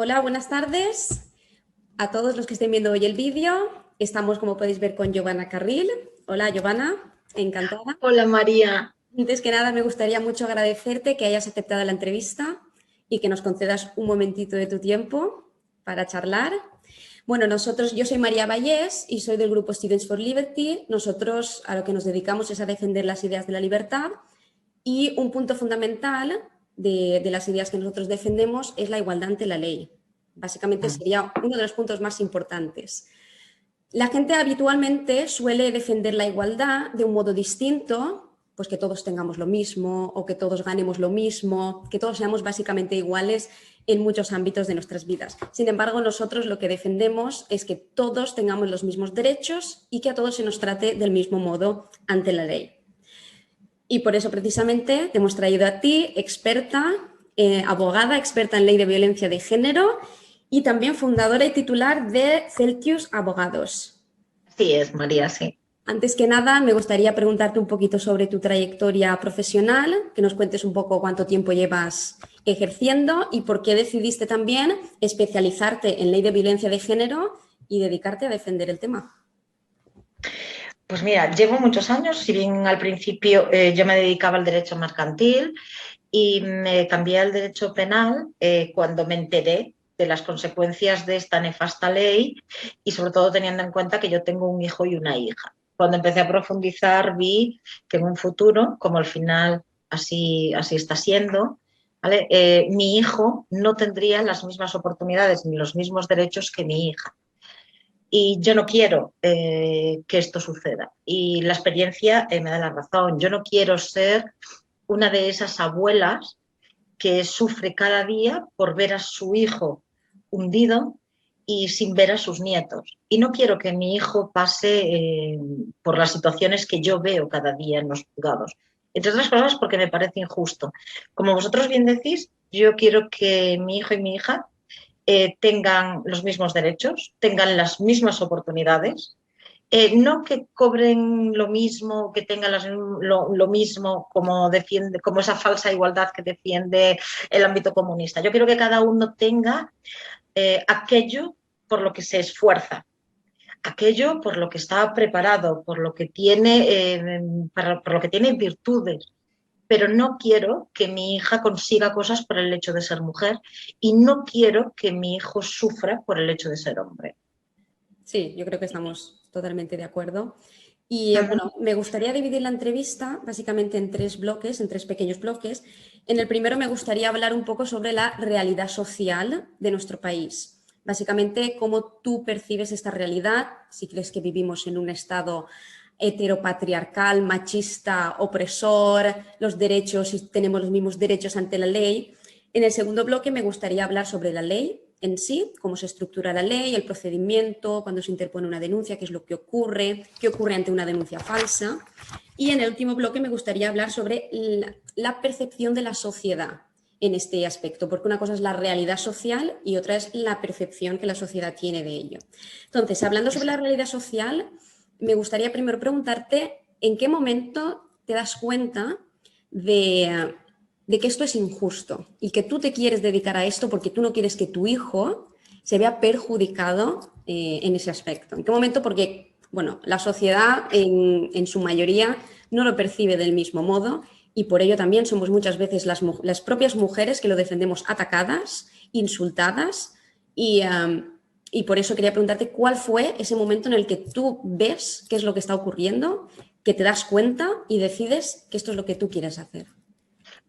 Hola, buenas tardes a todos los que estén viendo hoy el vídeo. Estamos, como podéis ver, con Giovanna Carril. Hola, Giovanna, encantada. Hola María. Antes que nada, me gustaría mucho agradecerte que hayas aceptado la entrevista y que nos concedas un momentito de tu tiempo para charlar. Bueno, yo soy María Vallés y soy del grupo Students for Liberty. Nosotros a lo que nos dedicamos es a defender las ideas de la libertad y un punto fundamental de las ideas que nosotros defendemos es la igualdad ante la ley. Básicamente sería uno de los puntos más importantes. La gente habitualmente suele defender la igualdad de un modo distinto, pues que todos tengamos lo mismo o que todos ganemos lo mismo, que todos seamos básicamente iguales en muchos ámbitos de nuestras vidas. Sin embargo, nosotros lo que defendemos es que todos tengamos los mismos derechos y que a todos se nos trate del mismo modo ante la ley. Y por eso precisamente te hemos traído a ti, experta, abogada, experta en ley de violencia de género y también fundadora y titular de Celtius Abogados. Así es, María, sí. Antes que nada, me gustaría preguntarte un poquito sobre tu trayectoria profesional, que nos cuentes un poco cuánto tiempo llevas ejerciendo y por qué decidiste también especializarte en ley de violencia de género y dedicarte a defender el tema. Pues mira, llevo muchos años, si bien al principio yo me dedicaba al derecho mercantil y me cambié al derecho penal cuando me enteré de las consecuencias de esta nefasta ley y sobre todo teniendo en cuenta que yo tengo un hijo y una hija. Cuando empecé a profundizar vi que en un futuro, como al final así está siendo, ¿vale? Mi hijo no tendría las mismas oportunidades ni los mismos derechos que mi hija. Y yo no quiero que esto suceda. Y la experiencia me da la razón. Yo no quiero ser una de esas abuelas que sufre cada día por ver a su hijo hundido y sin ver a sus nietos. Y no quiero que mi hijo pase por las situaciones que yo veo cada día en los juzgados. Entre otras cosas porque me parece injusto. Como vosotros bien decís, yo quiero que mi hijo y mi hija tengan los mismos derechos, tengan las mismas oportunidades, no que cobren lo mismo, que tengan lo mismo como defiende, como esa falsa igualdad que defiende el ámbito comunista. Yo quiero que cada uno tenga aquello por lo que se esfuerza, aquello por lo que está preparado, por lo que tiene, por lo que tiene virtudes. Pero no quiero que mi hija consiga cosas por el hecho de ser mujer y no quiero que mi hijo sufra por el hecho de ser hombre. Sí, yo creo que estamos totalmente de acuerdo. Y Uh-huh. bueno, me gustaría dividir la entrevista básicamente en tres bloques, en tres pequeños bloques. En el primero me gustaría hablar un poco sobre la realidad social de nuestro país. Básicamente, cómo tú percibes esta realidad, si crees que vivimos en un estado heteropatriarcal, machista, opresor, los derechos, si tenemos los mismos derechos ante la ley. En el segundo bloque me gustaría hablar sobre la ley en sí, cómo se estructura la ley, el procedimiento, cuando se interpone una denuncia, qué es lo que ocurre, qué ocurre ante una denuncia falsa. Y en el último bloque me gustaría hablar sobre la percepción de la sociedad en este aspecto, porque una cosa es la realidad social y otra es la percepción que la sociedad tiene de ello. Entonces, hablando sobre la realidad social, me gustaría primero preguntarte en qué momento te das cuenta de que esto es injusto y que tú te quieres dedicar a esto porque tú no quieres que tu hijo se vea perjudicado en ese aspecto. ¿En qué momento? Porque, bueno, la sociedad en su mayoría no lo percibe del mismo modo y por ello también somos muchas veces las propias mujeres que lo defendemos atacadas, insultadas y por eso quería preguntarte cuál fue ese momento en el que tú ves qué es lo que está ocurriendo, que te das cuenta y decides que esto es lo que tú quieres hacer.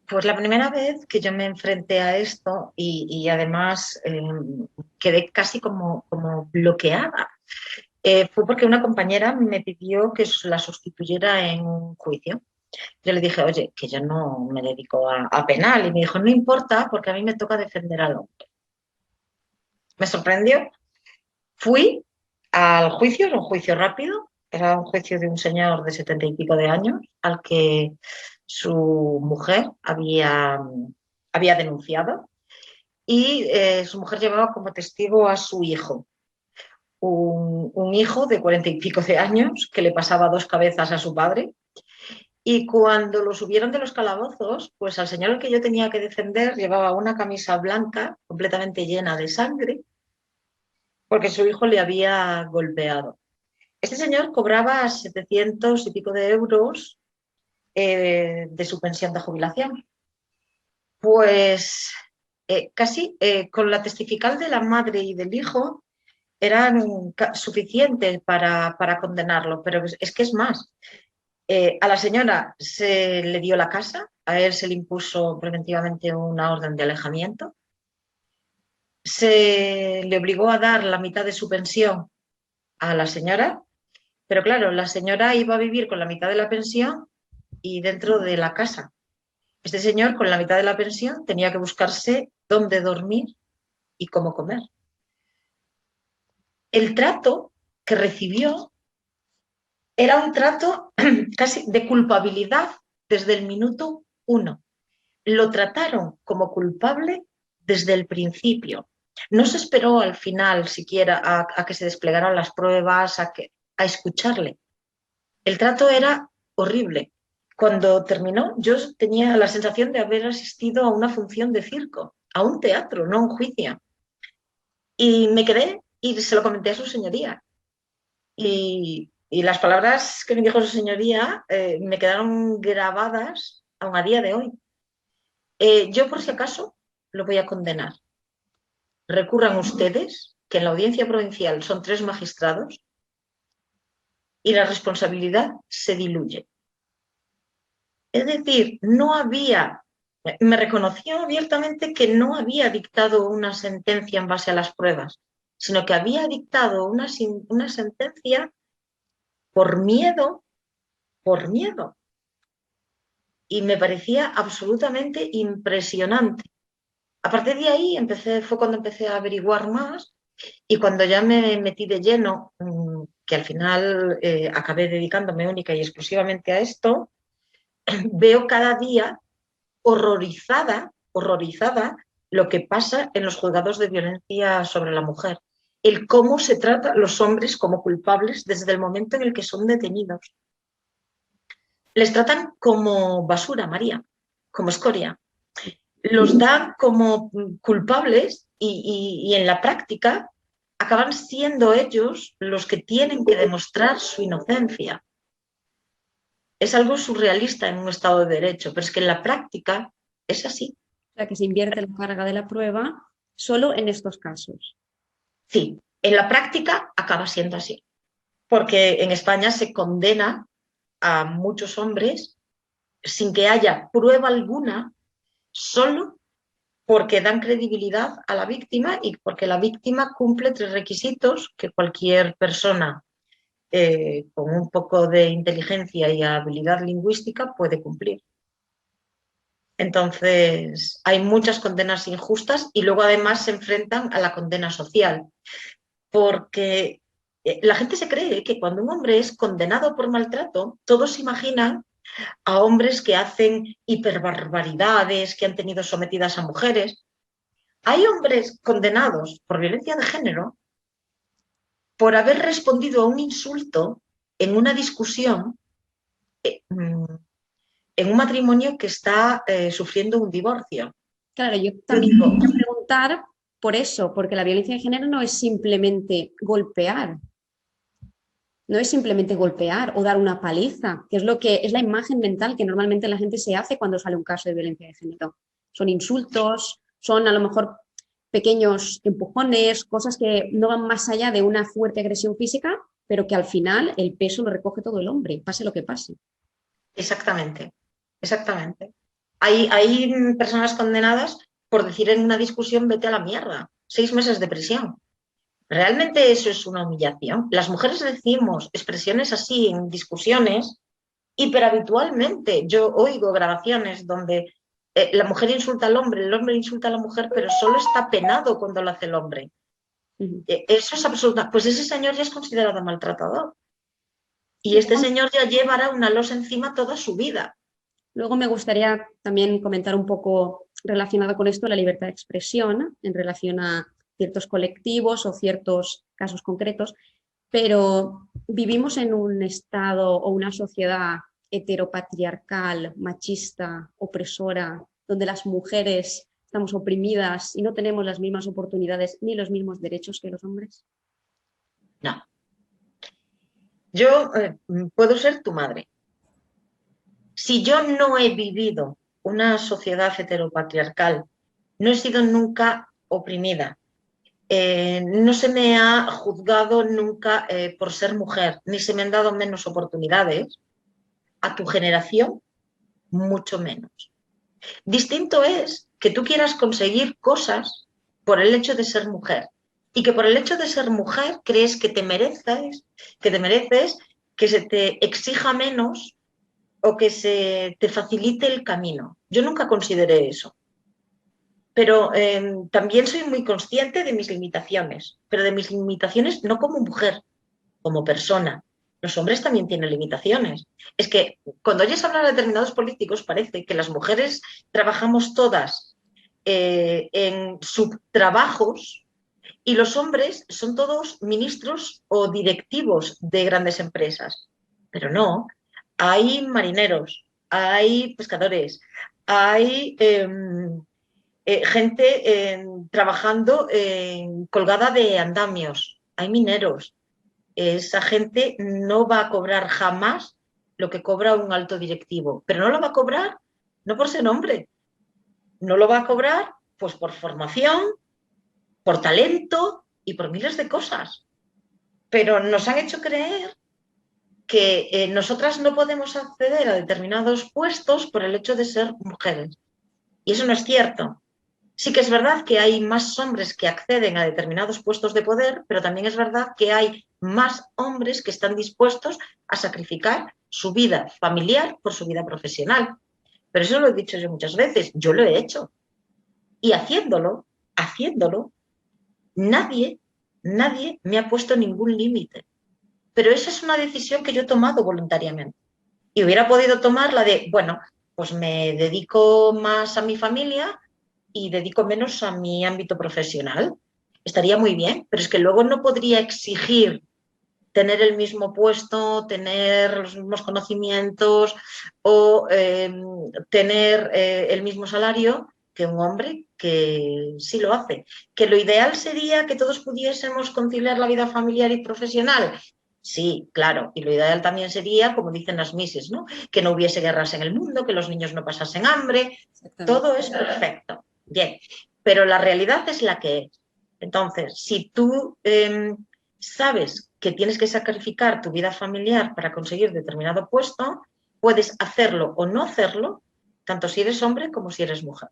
Pues la primera vez que yo me enfrenté a esto y además quedé casi como bloqueada, fue porque una compañera me pidió que la sustituyera en un juicio. Yo le dije, oye, que yo no me dedico a penal. Y me dijo, no importa, porque a mí me toca defender al hombre. Me sorprendió. Fui al juicio, era un juicio rápido, era un juicio de un señor de 70 y pico de años al que su mujer había denunciado y su mujer llevaba como testigo a su hijo, un hijo de 40 y pico de años que le pasaba dos cabezas a su padre Y cuando lo subieron de los calabozos, pues al señor al que yo tenía que defender llevaba una camisa blanca completamente llena de sangre porque su hijo le había golpeado. Este señor cobraba 700 y pico de euros de su pensión de jubilación. Pues casi con la testifical de la madre y del hijo eran suficientes para condenarlo, pero es que es más. A la señora se le dio la casa, a él se le impuso preventivamente una orden de alejamiento, se le obligó a dar la mitad de su pensión a la señora, pero claro, la señora iba a vivir con la mitad de la pensión y dentro de la casa. Este señor, con la mitad de la pensión, tenía que buscarse dónde dormir y cómo comer. El trato que recibió era un trato casi de culpabilidad desde el minuto 1. Lo trataron como culpable desde el principio. No se esperó al final siquiera a que se desplegaran las pruebas, a escucharle. El trato era horrible. Cuando terminó, yo tenía la sensación de haber asistido a una función de circo, a un teatro, no a un juicio. Y me quedé y se lo comenté a su señoría. Y las palabras que me dijo su señoría me quedaron grabadas aún a día de hoy. Yo, por si acaso, lo voy a condenar. Recurran ustedes, que en la audiencia provincial son 3 magistrados, y la responsabilidad se diluye. Es decir, me reconoció abiertamente que no había dictado una sentencia en base a las pruebas, sino que había dictado una sentencia por miedo, por miedo. Y me parecía absolutamente impresionante. A partir de ahí fue cuando empecé a averiguar más y cuando ya me metí de lleno, que al final acabé dedicándome única y exclusivamente a esto, veo cada día horrorizada lo que pasa en los juzgados de violencia sobre la mujer. El cómo se trata a los hombres como culpables desde el momento en el que son detenidos. Les tratan como basura, María, como escoria. Los dan como culpables y en la práctica acaban siendo ellos los que tienen que demostrar su inocencia. Es algo surrealista en un Estado de Derecho, pero es que en la práctica es así. O sea, que se invierte la carga de la prueba solo en estos casos. Sí, en la práctica acaba siendo así, porque en España se condena a muchos hombres sin que haya prueba alguna, solo porque dan credibilidad a la víctima y porque la víctima cumple 3 requisitos que cualquier persona con un poco de inteligencia y habilidad lingüística puede cumplir. Entonces, hay muchas condenas injustas y luego además se enfrentan a la condena social, porque la gente se cree que cuando un hombre es condenado por maltrato, todos imaginan a hombres que hacen hiperbarbaridades, que han tenido sometidas a mujeres. Hay hombres condenados por violencia de género por haber respondido a un insulto en una discusión en un matrimonio que está sufriendo un divorcio. Claro, yo también quiero preguntar por eso, porque la violencia de género no es simplemente golpear. No es simplemente golpear o dar una paliza, que es la imagen mental que normalmente la gente se hace cuando sale un caso de violencia de género. Son insultos, son a lo mejor pequeños empujones, cosas que no van más allá de una fuerte agresión física, pero que al final el peso lo recoge todo el hombre, pase lo que pase. Exactamente, exactamente. Hay personas condenadas por decir en una discusión vete a la mierda, 6 meses de prisión. Realmente eso es una humillación. Las mujeres decimos expresiones así en discusiones hiperhabitualmente. Yo oigo grabaciones donde la mujer insulta al hombre, el hombre insulta a la mujer, pero solo está penado cuando lo hace el hombre. Eso es absoluta. Pues ese señor ya es considerado maltratador. Y este señor ya llevará una losa encima toda su vida. Luego me gustaría también comentar un poco relacionado con esto la libertad de expresión en relación a ciertos colectivos o ciertos casos concretos, pero vivimos en un estado o una sociedad heteropatriarcal, machista, opresora, donde las mujeres estamos oprimidas y no tenemos las mismas oportunidades ni los mismos derechos que los hombres? No. Yo puedo ser tu madre. Si yo no he vivido una sociedad heteropatriarcal, no he sido nunca oprimida, no se me ha juzgado nunca por ser mujer, ni se me han dado menos oportunidades, a tu generación, mucho menos. Distinto es que tú quieras conseguir cosas por el hecho de ser mujer y que por el hecho de ser mujer crees que te mereces que se te exija menos o que se te facilite el camino. Yo nunca consideré eso. Pero también soy muy consciente de mis limitaciones, pero de mis limitaciones no como mujer, como persona. Los hombres también tienen limitaciones. Es que cuando oyes hablar de determinados políticos parece que las mujeres trabajamos todas en subtrabajos y los hombres son todos ministros o directivos de grandes empresas. Pero no, hay marineros, hay pescadores, hay gente trabajando colgada de andamios, hay mineros. Esa gente no va a cobrar jamás lo que cobra un alto directivo, pero no lo va a cobrar no por ser hombre, no lo va a cobrar pues por formación, por talento y por miles de cosas. Pero nos han hecho creer que nosotras no podemos acceder a determinados puestos por el hecho de ser mujeres. Y eso no es cierto. Sí que es verdad que hay más hombres que acceden a determinados puestos de poder, pero también es verdad que hay más hombres que están dispuestos a sacrificar su vida familiar por su vida profesional. Pero eso lo he dicho yo muchas veces, yo lo he hecho. Y haciéndolo, nadie me ha puesto ningún límite. Pero esa es una decisión que yo he tomado voluntariamente. Y hubiera podido tomar la de, bueno, pues me dedico más a mi familia y dedico menos a mi ámbito profesional. Estaría muy bien, pero es que luego no podría exigir tener el mismo puesto, tener los mismos conocimientos o tener el mismo salario que un hombre que sí lo hace. Que lo ideal sería que todos pudiésemos conciliar la vida familiar y profesional. Sí, claro, y lo ideal también sería, como dicen las mises, ¿no? Que no hubiese guerras en el mundo, que los niños no pasasen hambre, todo es perfecto. Bien, pero la realidad es la que es. Entonces, si tú sabes que tienes que sacrificar tu vida familiar para conseguir determinado puesto, puedes hacerlo o no hacerlo, tanto si eres hombre como si eres mujer.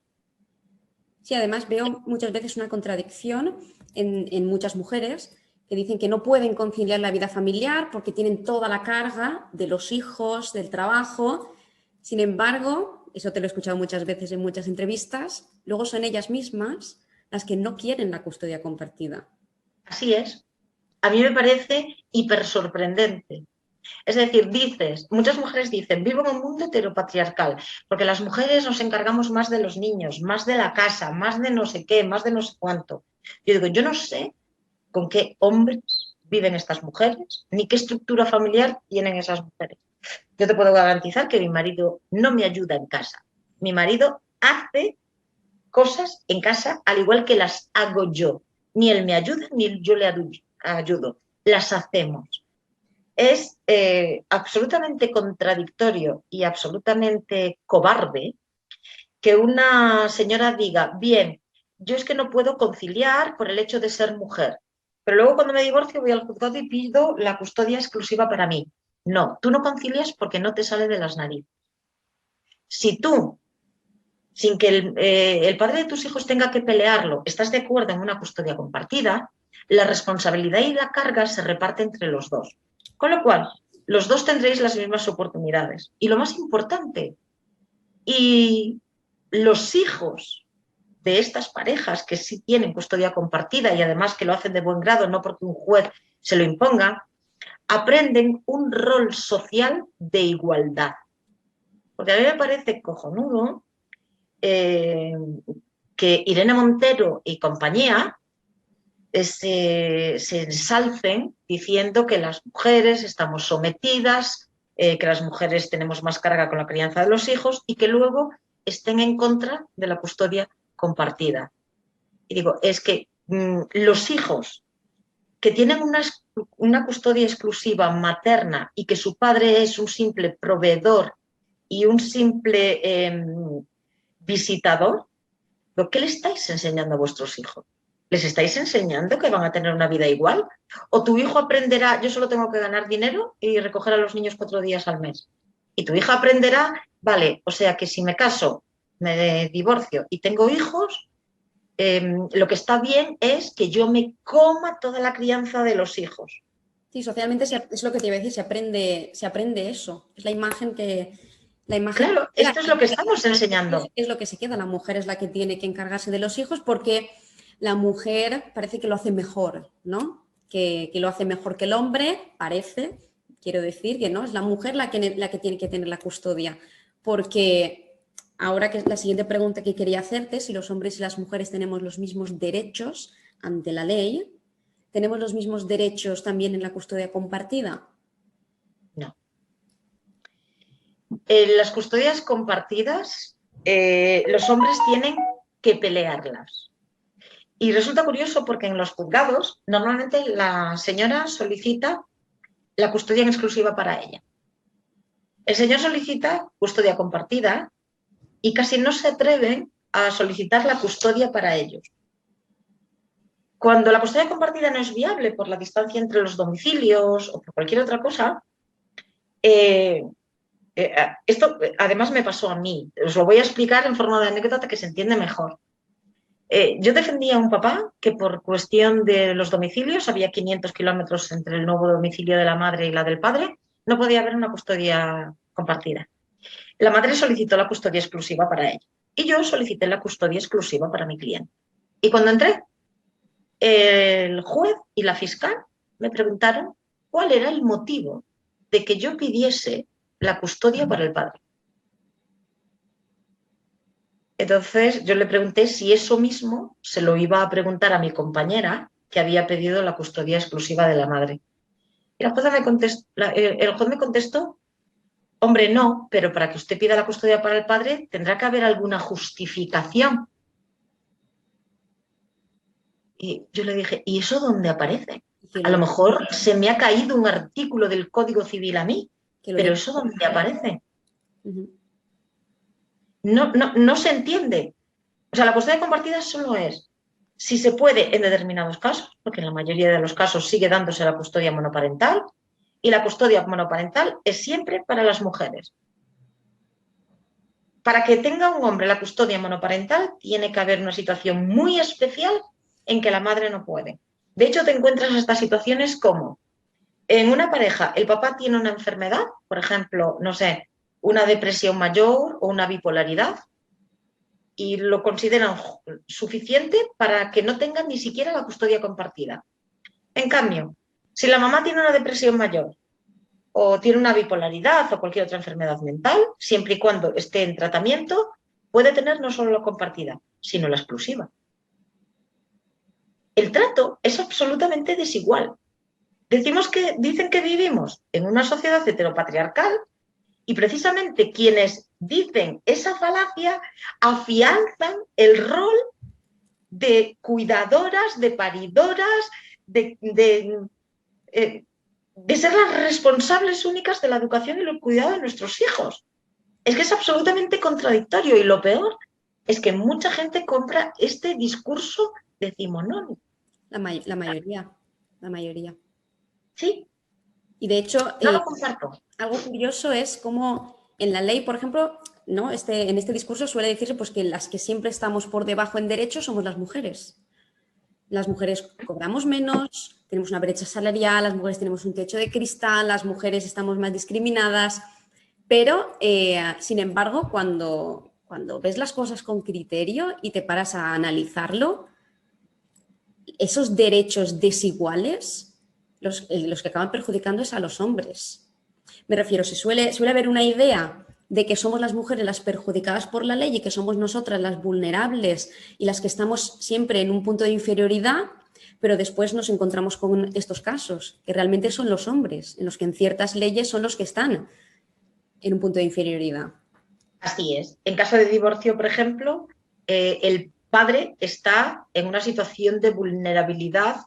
Sí, además veo muchas veces una contradicción en muchas mujeres que dicen que no pueden conciliar la vida familiar porque tienen toda la carga de los hijos, del trabajo. Sin embargo, eso te lo he escuchado muchas veces en muchas entrevistas, luego son ellas mismas las que no quieren la custodia compartida. Así es. A mí me parece hiper sorprendente. Es decir, muchas mujeres dicen, vivo en un mundo heteropatriarcal, porque las mujeres nos encargamos más de los niños, más de la casa, más de no sé qué, más de no sé cuánto. Yo digo, yo no sé con qué hombres viven estas mujeres, ni qué estructura familiar tienen esas mujeres. Yo te puedo garantizar que mi marido no me ayuda en casa. Mi marido hace cosas en casa al igual que las hago yo. Ni él me ayuda, ni yo le ayudo. Las hacemos. Es absolutamente contradictorio y absolutamente cobarde que una señora diga, bien, yo es que no puedo conciliar por el hecho de ser mujer, pero luego cuando me divorcio voy al juzgado y pido la custodia exclusiva para mí. No, tú no concilias porque no te sale de las narices. Si tú, sin que el padre de tus hijos tenga que pelearlo, estás de acuerdo en una custodia compartida, la responsabilidad y la carga se reparte entre los dos. Con lo cual, los dos tendréis las mismas oportunidades. Y lo más importante, y los hijos de estas parejas que sí tienen custodia compartida y además que lo hacen de buen grado, no porque un juez se lo imponga, aprenden un rol social de igualdad. Porque a mí me parece cojonudo que Irene Montero y compañía se ensalcen diciendo que las mujeres estamos sometidas que las mujeres tenemos más carga con la crianza de los hijos y que luego estén en contra de la custodia compartida. Y digo, es que los hijos que tienen una custodia exclusiva materna y que su padre es un simple proveedor y un simple visitador, ¿qué le estáis enseñando a vuestros hijos? ¿Les estáis enseñando que van a tener una vida igual? ¿O tu hijo aprenderá, yo solo tengo que ganar dinero y recoger a los niños 4 días al mes? Y tu hija aprenderá, vale, o sea que si me caso, me divorcio y tengo hijos, lo que está bien es que yo me coma toda la crianza de los hijos. Sí, socialmente es lo que te iba a decir, se aprende eso. Es la imagen que... Claro, esto es lo que estamos enseñando. Es lo que se queda, la mujer es la que tiene que encargarse de los hijos porque la mujer parece que lo hace mejor, ¿no? Que lo hace mejor que el hombre, parece, quiero decir, que no, es la mujer la que tiene que tener la custodia. Porque ahora que es la siguiente pregunta que quería hacerte, si los hombres y las mujeres tenemos los mismos derechos ante la ley, ¿tenemos los mismos derechos también en la custodia compartida? No. Las custodias compartidas, los hombres tienen que pelearlas. Y resulta curioso porque en los juzgados normalmente la señora solicita la custodia en exclusiva para ella. El señor solicita custodia compartida y casi no se atreven a solicitar la custodia para ellos. Cuando la custodia compartida no es viable por la distancia entre los domicilios o por cualquier otra cosa, esto además me pasó a mí. Os lo voy a explicar en forma de anécdota que se entiende mejor. Yo defendía a un papá que por cuestión de los domicilios, había 500 kilómetros entre el nuevo domicilio de la madre y la del padre, no podía haber una custodia compartida. La madre solicitó la custodia exclusiva para ella y yo solicité la custodia exclusiva para mi cliente. Y cuando entré, el juez y la fiscal me preguntaron cuál era el motivo de que yo pidiese la custodia para el padre. Entonces yo le pregunté si eso mismo se lo iba a preguntar a mi compañera que había pedido la custodia exclusiva de la madre. Y el juez me contestó, hombre, no, pero para que usted pida la custodia para el padre tendrá que haber alguna justificación. Y yo le dije, ¿y eso dónde aparece? A lo mejor se me ha caído un artículo del Código Civil a mí, pero ¿eso dónde aparece? No se entiende. O sea, la custodia compartida solo es si se puede en determinados casos, porque en la mayoría de los casos sigue dándose la custodia monoparental, y la custodia monoparental es siempre para las mujeres. Para que tenga un hombre la custodia monoparental, tiene que haber una situación muy especial en que la madre no puede. De hecho, te encuentras estas situaciones como en una pareja, el papá tiene una enfermedad, por ejemplo, no sé, una depresión mayor o una bipolaridad, y lo consideran suficiente para que no tengan ni siquiera la custodia compartida. En cambio, si la mamá tiene una depresión mayor o tiene una bipolaridad o cualquier otra enfermedad mental, siempre y cuando esté en tratamiento, puede tener no solo la compartida, sino la exclusiva. El trato es absolutamente desigual. Dicen que vivimos en una sociedad heteropatriarcal y precisamente quienes dicen esa falacia afianzan el rol de cuidadoras, de paridoras, de ser las responsables únicas de la educación y el cuidado de nuestros hijos. Es que es absolutamente contradictorio y lo peor es que mucha gente compra este discurso decimonónico. La mayoría. Sí. Y de hecho, no lo comparto. Algo curioso es cómo en la ley, por ejemplo, ¿no? En este discurso suele decirse pues, que las que siempre estamos por debajo en derechos somos las mujeres. Las mujeres cobramos menos, tenemos una brecha salarial, las mujeres tenemos un techo de cristal, las mujeres estamos más discriminadas, pero, sin embargo, cuando ves las cosas con criterio y te paras a analizarlo, esos derechos desiguales, los que acaban perjudicando es a los hombres. Me refiero, suele haber una idea de que somos las mujeres las perjudicadas por la ley y que somos nosotras las vulnerables y las que estamos siempre en un punto de inferioridad, pero después nos encontramos con estos casos, que realmente son los hombres, en los que en ciertas leyes son los que están en un punto de inferioridad. Así es. En caso de divorcio, por ejemplo, el padre está en una situación de vulnerabilidad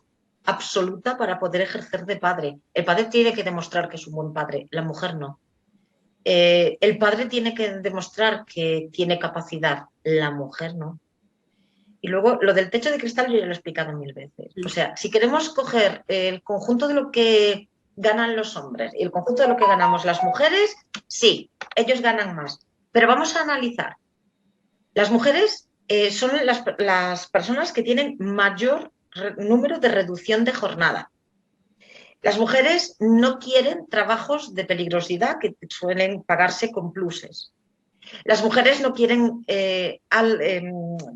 absoluta para poder ejercer de padre. El padre tiene que demostrar que es un buen padre, la mujer no. El padre tiene que demostrar que tiene capacidad, la mujer no. Y luego lo del techo de cristal yo ya lo he explicado 1000 veces. O sea, si queremos coger el conjunto de lo que ganan los hombres y el conjunto de lo que ganamos las mujeres, sí, ellos ganan más. Pero vamos a analizar. Las mujeres son las personas que tienen mayor número de reducción de jornada. Las mujeres no quieren trabajos de peligrosidad que suelen pagarse con pluses. Las mujeres no quieren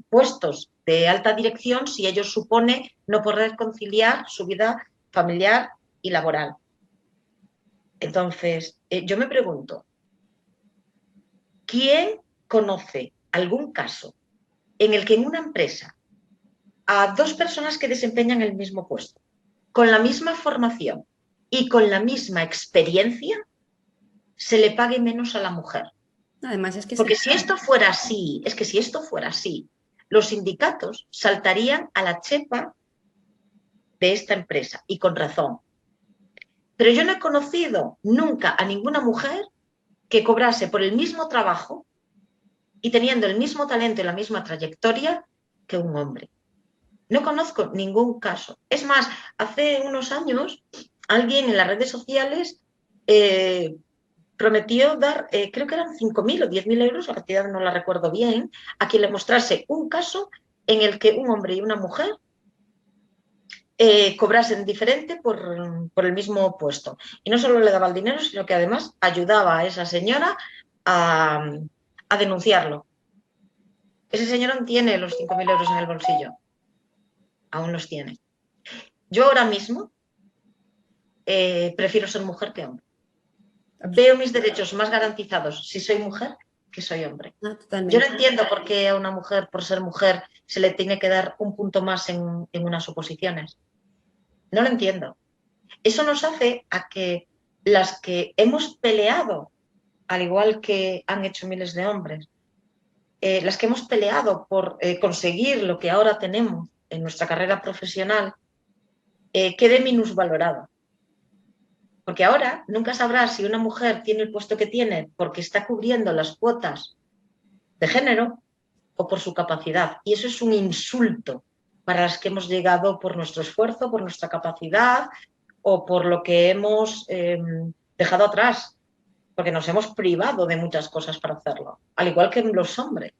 puestos de alta dirección si ello supone no poder conciliar su vida familiar y laboral. Entonces, yo me pregunto, ¿quién conoce algún caso en el que en una empresa a dos personas que desempeñan el mismo puesto, con la misma formación y con la misma experiencia, se le pague menos a la mujer? Además, es que Porque si esto fuera así, es que si esto fuera así, los sindicatos saltarían a la chepa de esta empresa, y con razón. Pero yo no he conocido nunca a ninguna mujer que cobrase por el mismo trabajo y teniendo el mismo talento y la misma trayectoria que un hombre. No conozco ningún caso. Es más, hace unos años alguien en las redes sociales prometió dar, creo que eran 5.000 o 10.000 euros, la cantidad no la recuerdo bien, a quien le mostrase un caso en el que un hombre y una mujer cobrasen diferente por el mismo puesto. Y no solo le daba el dinero, sino que además ayudaba a esa señora a denunciarlo. Ese señor aún tiene los 5.000 euros en el bolsillo. Aún los tiene. Yo ahora mismo prefiero ser mujer que hombre. Veo mis derechos más garantizados si soy mujer que soy hombre. Yo no entiendo por qué a una mujer, por ser mujer, se le tiene que dar un punto más en unas oposiciones. No lo entiendo. Eso nos hace a que las que hemos peleado, al igual que han hecho miles de hombres, las que hemos peleado por conseguir lo que ahora tenemos en nuestra carrera profesional, quede minusvalorado. Porque ahora nunca sabrás si una mujer tiene el puesto que tiene porque está cubriendo las cuotas de género o por su capacidad. Y eso es un insulto para las que hemos llegado por nuestro esfuerzo, por nuestra capacidad o por lo que hemos dejado atrás, porque nos hemos privado de muchas cosas para hacerlo, al igual que los hombres.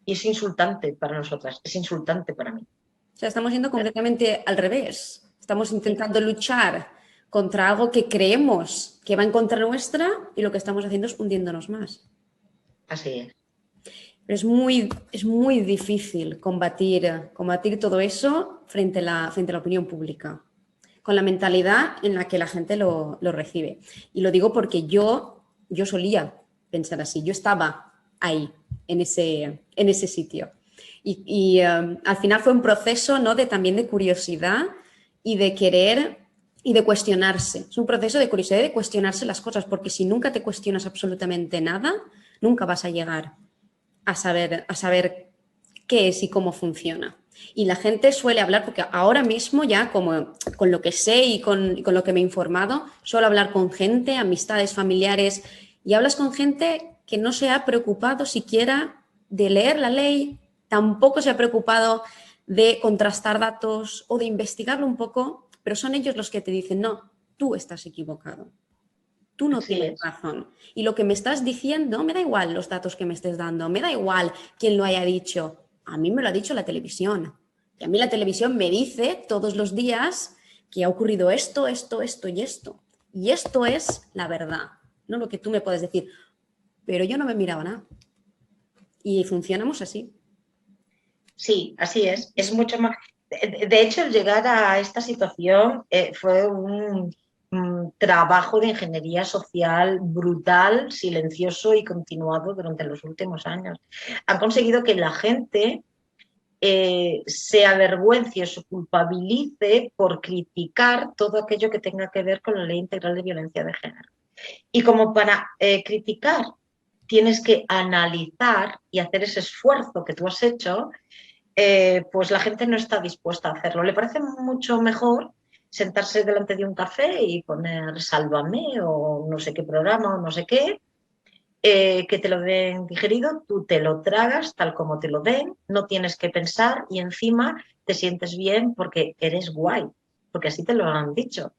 Y es insultante para nosotras, es insultante para mí. O sea, estamos yendo completamente al revés. Estamos intentando luchar contra algo que creemos que va en contra nuestra y lo que estamos haciendo es hundiéndonos más. Así es. Pero es muy difícil combatir todo eso frente a la opinión pública, con la mentalidad en la que la gente lo recibe. Y lo digo porque yo solía pensar así, yo estaba ahí, en ese sitio. Y al final fue un proceso, ¿no?, también de curiosidad y de querer y de cuestionarse. Es un proceso de curiosidad y de cuestionarse las cosas, porque si nunca te cuestionas absolutamente nada, nunca vas a llegar a saber qué es y cómo funciona. Y la gente suele hablar, porque ahora mismo ya como con lo que sé y con lo que me he informado, suelo hablar con gente, amistades, familiares, y hablas con gente que no se ha preocupado siquiera de leer la ley, tampoco se ha preocupado de contrastar datos o de investigarlo un poco, pero son ellos los que te dicen, no, tú estás equivocado. Tú no tienes razón. Y lo que me estás diciendo, me da igual los datos que me estés dando, me da igual quién lo haya dicho. A mí me lo ha dicho la televisión. Y a mí la televisión me dice todos los días que ha ocurrido esto, esto, esto y esto. Y esto es la verdad, no lo que tú me puedes decir. Pero yo no me miraba nada. Y funcionamos así. Sí, así es. Es mucho más. De hecho, el llegar a esta situación fue un trabajo de ingeniería social brutal, silencioso y continuado durante los últimos años. Han conseguido que la gente se avergüence o se culpabilice por criticar todo aquello que tenga que ver con la Ley Integral de Violencia de Género. Y como para criticar tienes que analizar y hacer ese esfuerzo que tú has hecho, pues la gente no está dispuesta a hacerlo. Le parece mucho mejor sentarse delante de un café y poner Sálvame o no sé qué programa o no sé qué, que te lo den digerido, tú te lo tragas tal como te lo den, no tienes que pensar y encima te sientes bien porque eres guay, porque así te lo han dicho.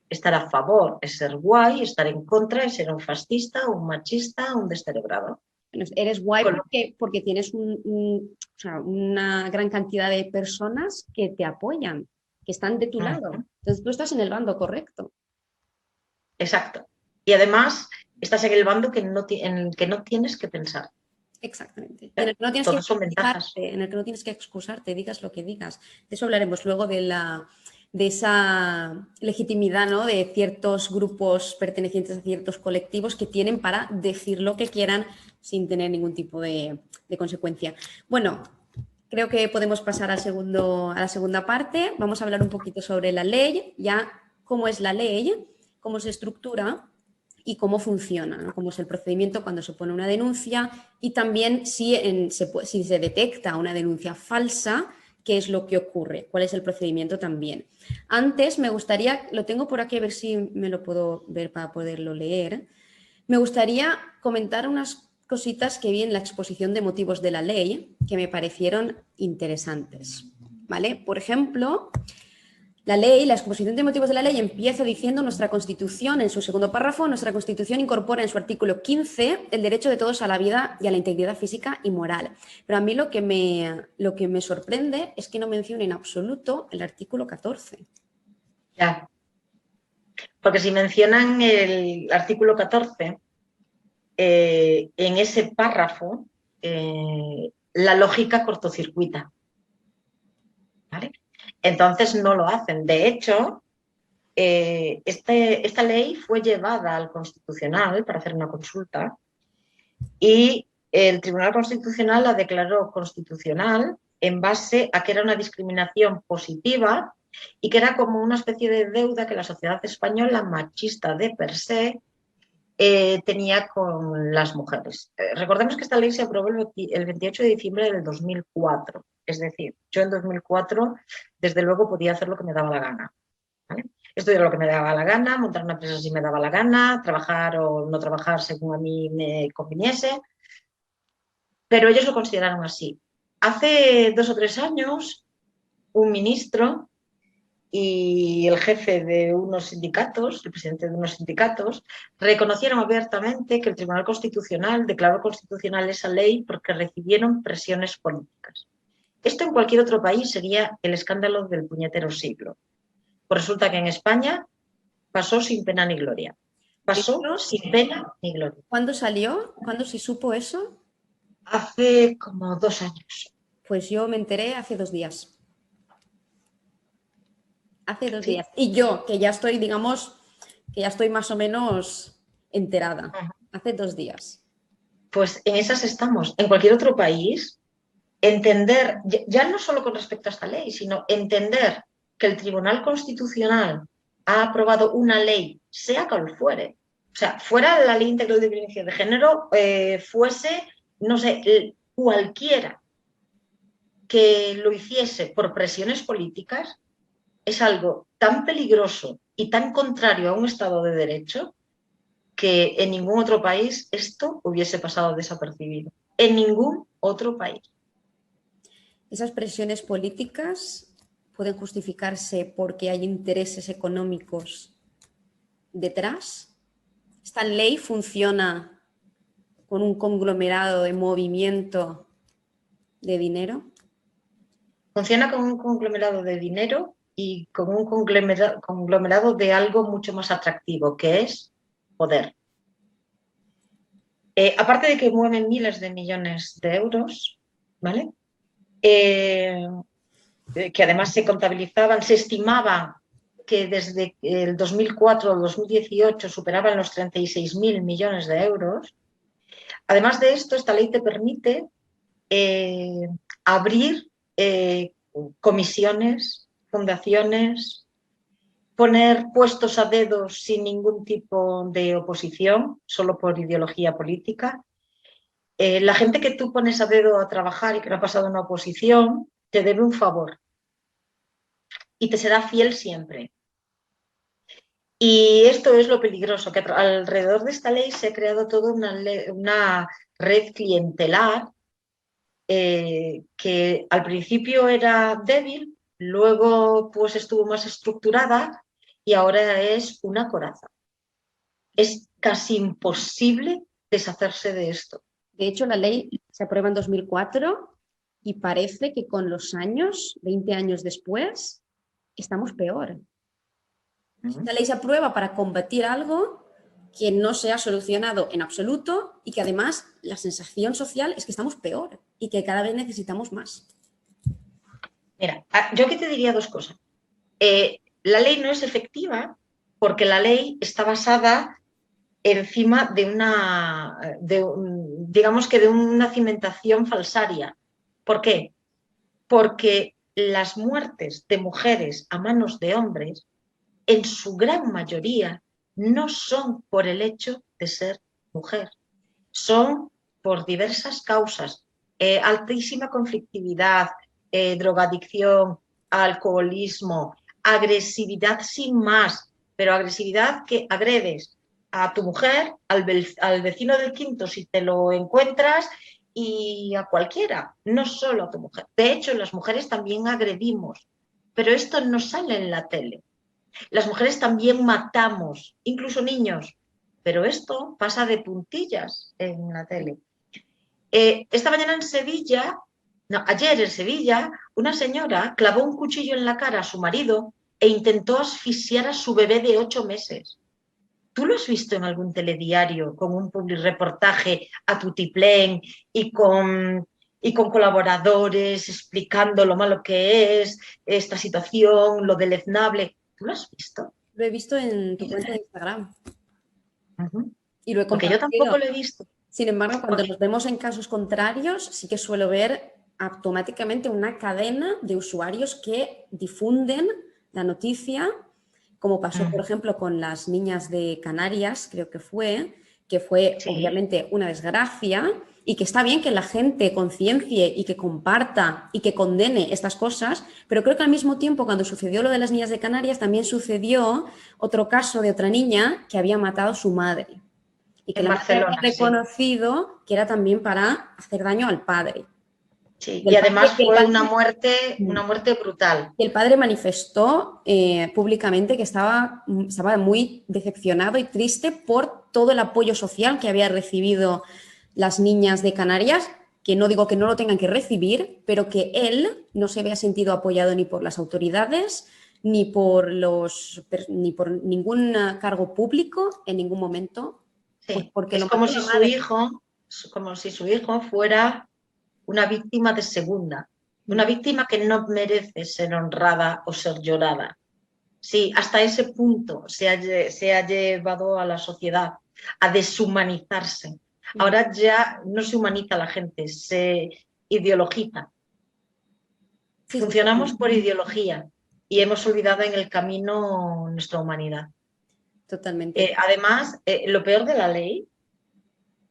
Estar a favor es ser guay, estar en contra es ser un fascista, un machista, un descerebrado. Eres guay Con... porque tienes o sea, una gran cantidad de personas que te apoyan, que están de tu lado. Entonces tú estás en el bando correcto. Exacto. Y además estás en el bando en el que no tienes que pensar. Exactamente. En el que no tienes que Todas son ventajas. excusarte, en el que no tienes que excusarte, digas lo que digas. De eso hablaremos luego de esa legitimidad, ¿no? De ciertos grupos pertenecientes a ciertos colectivos que tienen para decir lo que quieran sin tener ningún tipo de consecuencia. Bueno, creo que podemos pasar a la segunda parte. Vamos a hablar un poquito sobre la ley, ya cómo es la ley, cómo se estructura y cómo funciona, ¿no? Cómo es el procedimiento cuando se pone una denuncia y también si se detecta una denuncia falsa, qué es lo que ocurre, cuál es el procedimiento también. Antes me gustaría, lo tengo por aquí a ver si me lo puedo ver para poderlo leer, me gustaría comentar unas cositas que vi en la exposición de motivos de la ley que me parecieron interesantes. ¿Vale? Por ejemplo, la exposición de motivos de la ley empieza diciendo nuestra Constitución, en su segundo párrafo, nuestra Constitución incorpora en su artículo 15 el derecho de todos a la vida y a la integridad física y moral. Pero a mí lo que me sorprende es que no menciona en absoluto el artículo 14. Ya. Porque si mencionan el artículo 14, en ese párrafo, la lógica cortocircuita. ¿Vale? Entonces no lo hacen. De hecho, esta ley fue llevada al Constitucional para hacer una consulta y el Tribunal Constitucional la declaró constitucional en base a que era una discriminación positiva y que era como una especie de deuda que la sociedad española, machista de per se, tenía con las mujeres. Recordemos que esta ley se aprobó el 28 de diciembre del 2004. Es decir, yo en 2004, desde luego, podía hacer lo que me daba la gana. ¿Vale? Estudiar lo que me daba la gana, montar una empresa si me daba la gana, trabajar o no trabajar según a mí me conviniese, pero ellos lo consideraron así. Hace 2 o 3 años, un ministro y el jefe de unos sindicatos, el presidente de unos sindicatos, reconocieron abiertamente que el Tribunal Constitucional declaró constitucional esa ley porque recibieron presiones políticas. Esto en cualquier otro país sería el escándalo del puñetero siglo. Pues resulta que en España pasó sin pena ni gloria. Pasó sin pena ni gloria. ¿Cuándo salió? ¿Cuándo se supo eso? Hace como 2 años. Pues yo me enteré hace 2 días. Hace 2 ¿Sí? días. Y yo, que ya estoy, digamos, que ya estoy más o menos enterada. Hace 2 días. Pues en esas estamos. En cualquier otro país, entender, ya no solo con respecto a esta ley, sino entender que el Tribunal Constitucional ha aprobado una ley, sea cual fuere, o sea, fuera de la ley integral de violencia de género, fuese, no sé, cualquiera que lo hiciese por presiones políticas, es algo tan peligroso y tan contrario a un Estado de Derecho que en ningún otro país esto hubiese pasado desapercibido. En ningún otro país. Esas presiones políticas pueden justificarse porque hay intereses económicos detrás. Esta ley funciona con un conglomerado de movimiento de dinero. Funciona con un conglomerado de dinero y con un conglomerado de algo mucho más atractivo, que es poder. Aparte de que mueven miles de millones de euros, ¿vale? Que además se contabilizaban, se estimaba que desde el 2004 al 2018 superaban los 36.000 millones de euros. Además de esto, esta ley te permite abrir comisiones, fundaciones, poner puestos a dedo sin ningún tipo de oposición, solo por ideología política. La gente que tú pones a dedo a trabajar y que no ha pasado una oposición, te debe un favor y te será fiel siempre. Y esto es lo peligroso, que alrededor de esta ley se ha creado toda una red clientelar que al principio era débil, luego pues estuvo más estructurada y ahora es una coraza. Es casi imposible deshacerse de esto. De hecho, la ley se aprueba en 2004 y parece que con los años, 20 años después, estamos peor. La ley se aprueba para combatir algo que no se ha solucionado en absoluto y que además la sensación social es que estamos peor y que cada vez necesitamos más. Mira, yo aquí te diría dos cosas. La ley no es efectiva porque la ley está basada encima digamos que de una cimentación falsaria. ¿Por qué? Porque las muertes de mujeres a manos de hombres, en su gran mayoría, no son por el hecho de ser mujer, son por diversas causas, altísima conflictividad, drogadicción, alcoholismo, agresividad sin más, pero agresividad que agredes a tu mujer, al vecino del quinto si te lo encuentras y a cualquiera, no solo a tu mujer. De hecho, las mujeres también agredimos, pero esto no sale en la tele. Las mujeres también matamos, incluso niños, pero esto pasa de puntillas en la tele. Esta mañana en Sevilla, no, ayer en Sevilla, una señora clavó un cuchillo en la cara a su marido e intentó asfixiar a su bebé de 8 meses. ¿Tú lo has visto en algún telediario con un publireportaje a tutiplén y con colaboradores explicando lo malo que es esta situación, lo deleznable? ¿Tú lo has visto? Lo he visto en tu cuenta de Instagram y lo he Porque yo tampoco compartido. lo he visto. Sin embargo, cuando nos vemos en casos contrarios, sí que suelo ver automáticamente una cadena de usuarios que difunden la noticia, como pasó, por ejemplo, con las niñas de Canarias, creo que fue Sí. obviamente una desgracia y que está bien que la gente conciencie y que comparta y que condene estas cosas, pero creo que al mismo tiempo, cuando sucedió lo de las niñas de Canarias, también sucedió otro caso de otra niña que había matado a su madre. Y que En la madre Barcelona, había sí. reconocido que era también para hacer daño al padre. Sí. Y Y el padre, además y el fue padre, una muerte brutal. y el padre manifestó públicamente que estaba muy decepcionado y triste por todo el apoyo social que había recibido las niñas de Canarias, que no digo que no lo tengan que recibir, pero que él no se había sentido apoyado ni por las autoridades ni por ningún cargo público en ningún momento. Pues Sí. porque Es lo mató la madre. como si su hijo fuera una víctima de segunda, una víctima que no merece ser honrada o ser llorada. Sí, hasta ese punto se ha llevado a la sociedad a deshumanizarse. Ahora ya no se humaniza la gente, se ideologiza. Sí, Funcionamos por ideología y hemos olvidado en el camino nuestra humanidad. totalmente. Además, lo peor de la ley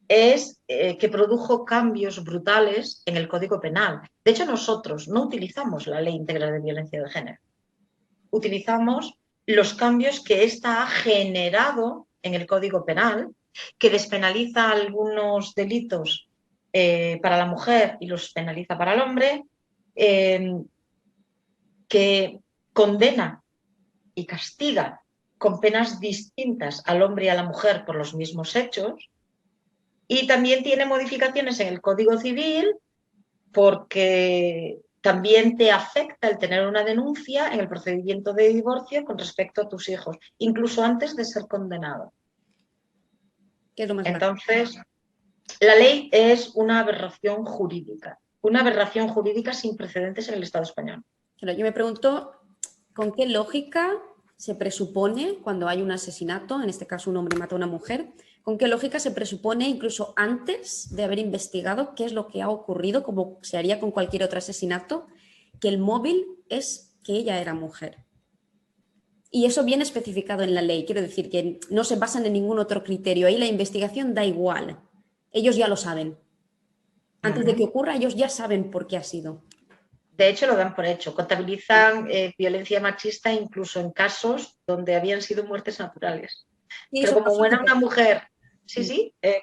es que produjo cambios brutales en el Código Penal. De hecho, nosotros no utilizamos la Ley Integral de Violencia de Género. Utilizamos los cambios que ésta ha generado en el Código Penal, que despenaliza algunos delitos para la mujer y los penaliza para el hombre, que condena y castiga con penas distintas al hombre y a la mujer por los mismos hechos. Y también tiene modificaciones en el Código Civil porque también te afecta el tener una denuncia en el procedimiento de divorcio con respecto a tus hijos, incluso antes de ser condenado. ¿Qué es lo más grave? Entonces, la ley es una aberración jurídica sin precedentes en el Estado español. Pero yo me pregunto, ¿con qué lógica se presupone cuando hay un asesinato, en este caso un hombre mata a una mujer, con qué lógica se presupone incluso antes de haber investigado qué es lo que ha ocurrido, como se haría con cualquier otro asesinato, que el móvil es que ella era mujer? Y eso viene especificado en la ley. Quiero decir que no se basan en ningún otro criterio. Ahí la investigación da igual. Ellos ya lo saben. Antes de que ocurra, ellos ya saben por qué ha sido. De hecho, lo dan por hecho. Contabilizan violencia machista incluso en casos donde habían sido muertes naturales. Y Pero eso como pasó muera hace una poco. mujer,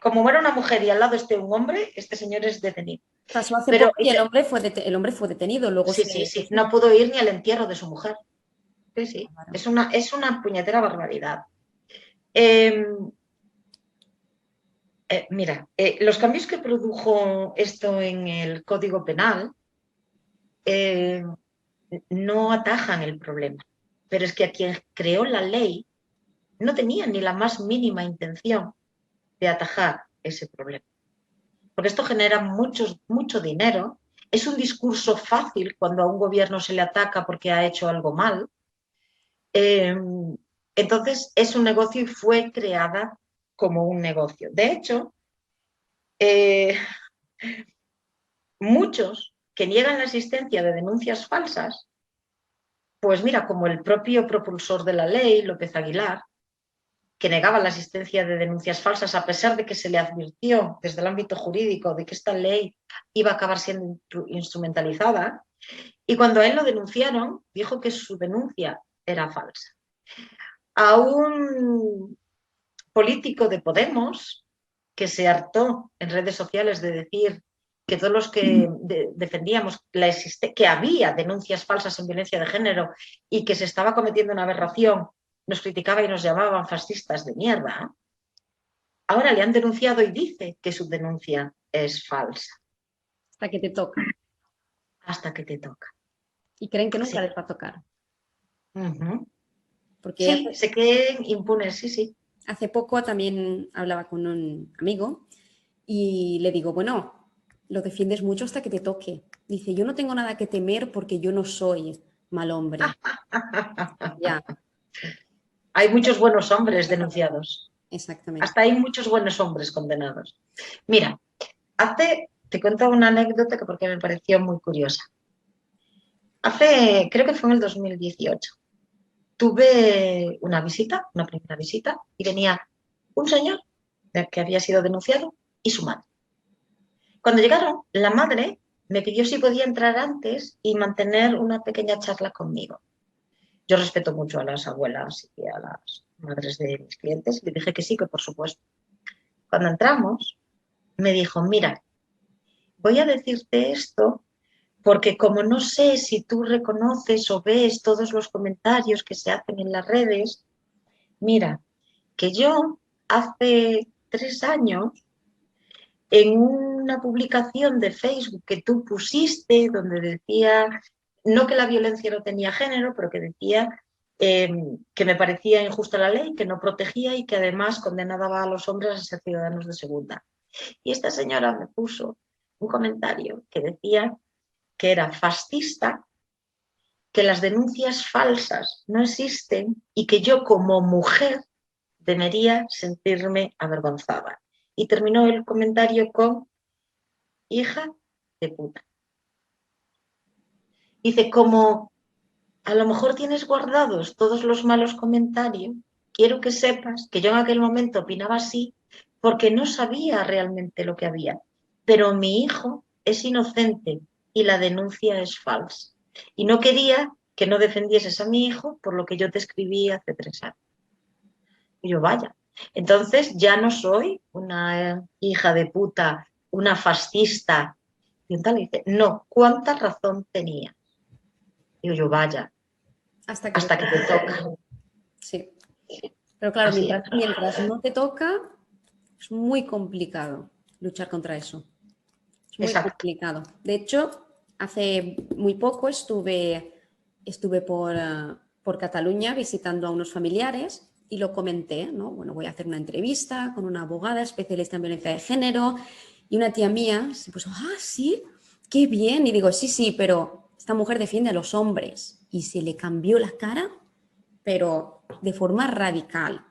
como muera una mujer y al lado esté un hombre, este señor es detenido. Pasó hace Pero poco y el hombre fue detenido. Luego sí, se... sí, sí, no pudo ir ni al entierro de su mujer. Sí, sí, Claro. es una puñetera barbaridad. Eh, mira, los cambios que produjo esto en el Código Penal eh, no atajan el problema, pero es que a quien creó la ley no tenía ni la más mínima intención de atajar ese problema. Porque esto genera mucho dinero, es un discurso fácil cuando a un gobierno se le ataca porque ha hecho algo mal. Eh, entonces es un negocio y fue creada como un negocio. De hecho, eh, muchos que niegan la existencia de denuncias falsas, pues mira, como el propio propulsor de la ley, López Aguilar, que negaba la existencia de denuncias falsas a pesar de que se le advirtió desde el ámbito jurídico de que esta ley iba a acabar siendo instrumentalizada, y cuando a él lo denunciaron, dijo que su denuncia era falsa. A un político de Podemos que se hartó en redes sociales de decir que todos los que defendíamos que había denuncias falsas en violencia de género y que se estaba cometiendo una aberración, nos criticaba y nos llamaban fascistas de mierda. Ahora le han denunciado y dice que su denuncia es falsa. Hasta que te toca. Hasta que te toca. Y creen que nunca Sí. les va a tocar. Porque Sí, se queden impunes, sí. hace poco también hablaba con un amigo y le digo, bueno, lo defiendes mucho hasta que te toque. Dice, yo no tengo nada que temer porque yo no soy mal hombre. Ya. Hay muchos buenos hombres denunciados. Exactamente. Hasta hay muchos buenos hombres condenados. Mira, te cuento una anécdota que porque me pareció muy curiosa. Creo que fue en el 2018, tuve una primera visita, y venía un señor que había sido denunciado y su madre. Cuando llegaron, la madre me pidió si podía entrar antes y mantener una pequeña charla conmigo. Yo respeto mucho a las abuelas y a las madres de mis clientes y le dije que sí, que por supuesto. Cuando entramos, me dijo, mira, voy a decirte esto porque como no sé si tú reconoces o ves todos los comentarios que se hacen en las redes, mira, que yo hace 3 años, en una publicación de Facebook que tú pusiste, donde decía, no que la violencia no tenía género, pero que decía que me parecía injusta la ley, que no protegía y que además condenaba a los hombres a ser ciudadanos de segunda. Y esta señora me puso un comentario que decía que era fascista, que las denuncias falsas no existen y que yo como mujer debería sentirme avergonzada. Y terminó el comentario con hija de puta. Dice, como a lo mejor tienes guardados todos los malos comentarios, quiero que sepas que yo en aquel momento opinaba así porque no sabía realmente lo que había. Pero mi hijo es inocente y la denuncia es falsa. Y no quería que no defendieses a mi hijo por lo que yo te escribí hace 3 años. Y yo, vaya. Entonces ya no soy una hija de puta, una fascista. Y tal, dice, no, ¿cuánta razón tenía? Digo yo, vaya, Hasta que te hasta que te toca. Sí. Pero claro, Así es. mientras no te toca, es muy complicado luchar contra eso. Es muy Exacto. complicado. De hecho, hace muy poco estuve por Cataluña visitando a unos familiares y lo comenté, ¿no? Bueno, voy a hacer una entrevista con una abogada especialista en violencia de género y una tía mía se puso, sí, qué bien. Y digo, sí, pero esta mujer defiende a los hombres y se le cambió la cara, pero de forma radical.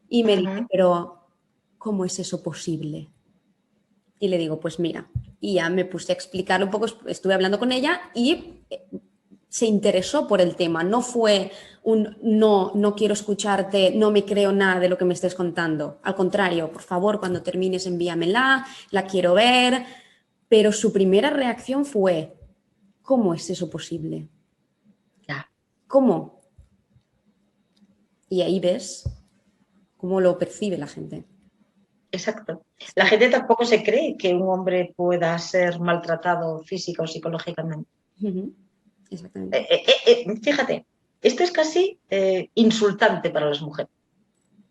Y me dice, pero ¿cómo es eso posible? Y le digo, pues mira, y ya me puse a explicar un poco, estuve hablando con ella y se interesó por el tema, no fue un no quiero escucharte, no me creo nada de lo que me estés contando. Al contrario, por favor, cuando termines envíamela, la quiero ver. Pero su primera reacción fue, ¿cómo es eso posible? Ya. ¿Cómo? Y ahí ves cómo lo percibe la gente. Exacto. La gente tampoco se cree que un hombre pueda ser maltratado física o psicológicamente. Exactamente. Fíjate, esto es casi insultante para las mujeres.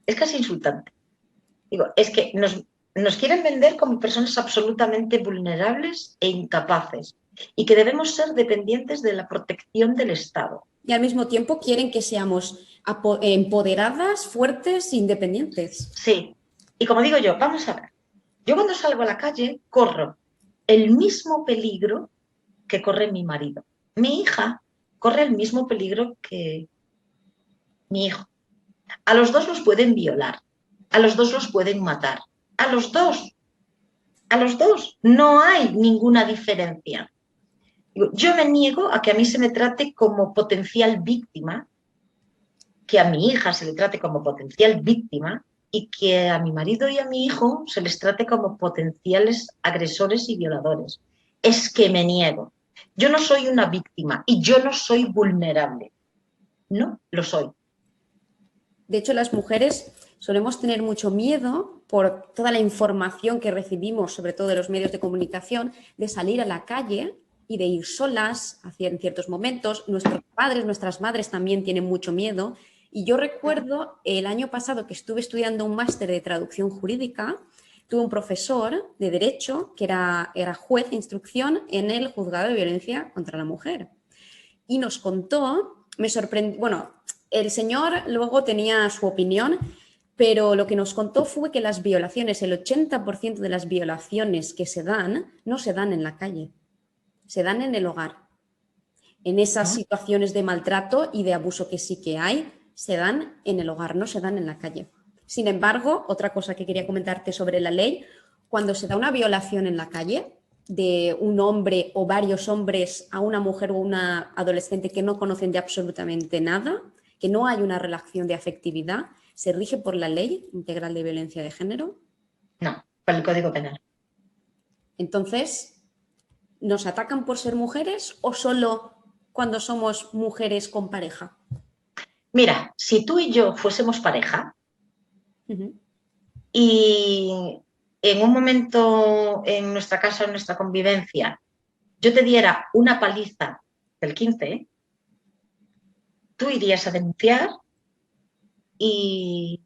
Es casi insultante. Digo, es que nos quieren vender como personas absolutamente vulnerables e incapaces y que debemos ser dependientes de la protección del Estado. Y al mismo tiempo quieren que seamos empoderadas, fuertes, independientes. Sí. Y como digo yo, vamos a ver. Yo cuando salgo a la calle corro el mismo peligro que corre mi marido. Mi hija corre el mismo peligro que mi hijo. A los dos los pueden violar, a los dos los pueden matar, a los dos, no hay ninguna diferencia. Yo me niego a que a mí se me trate como potencial víctima, que a mi hija se le trate como potencial víctima y que a mi marido y a mi hijo se les trate como potenciales agresores y violadores. Es que me niego. Yo no soy una víctima y yo no soy vulnerable. No lo soy. De hecho, las mujeres solemos tener mucho miedo por toda la información que recibimos, sobre todo de los medios de comunicación, de salir a la calle y de ir solas en ciertos momentos. Nuestros padres, nuestras madres también tienen mucho miedo. Y yo recuerdo el año pasado que estuve estudiando un máster de traducción jurídica, tuve un profesor de Derecho que era juez de instrucción en el Juzgado de Violencia contra la Mujer. Y nos contó, me sorprendió, bueno, el señor luego tenía su opinión, pero lo que nos contó fue que las violaciones, el 80% de las violaciones que se dan, no se dan en la calle, se dan en el hogar. En esas situaciones de maltrato y de abuso que sí que hay, se dan en el hogar, no se dan en la calle. Sin embargo, otra cosa que quería comentarte sobre la ley, cuando se da una violación en la calle de un hombre o varios hombres a una mujer o una adolescente que no conocen de absolutamente nada, que no hay una relación de afectividad, ¿se rige por la Ley Integral de Violencia de Género? No, por el Código Penal. Entonces, ¿nos atacan por ser mujeres o solo cuando somos mujeres con pareja? Mira, si tú y yo fuésemos pareja y en un momento en nuestra casa, en nuestra convivencia, yo te diera una paliza del 15, tú irías a denunciar y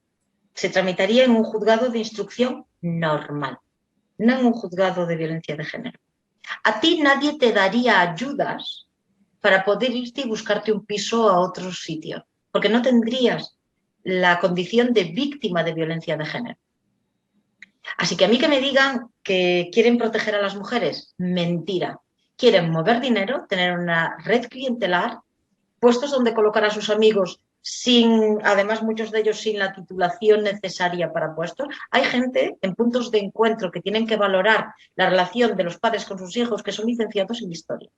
se tramitaría en un juzgado de instrucción normal, no en un juzgado de violencia de género. A ti nadie te daría ayudas para poder irte y buscarte un piso a otro sitio, porque no tendrías la condición de víctima de violencia de género. Así que a mí que me digan que quieren proteger a las mujeres, mentira. Quieren mover dinero, tener una red clientelar, puestos donde colocar a sus amigos sin, además muchos de ellos sin la titulación necesaria para puestos. Hay gente en puntos de encuentro que tienen que valorar la relación de los padres con sus hijos que son licenciados en historia.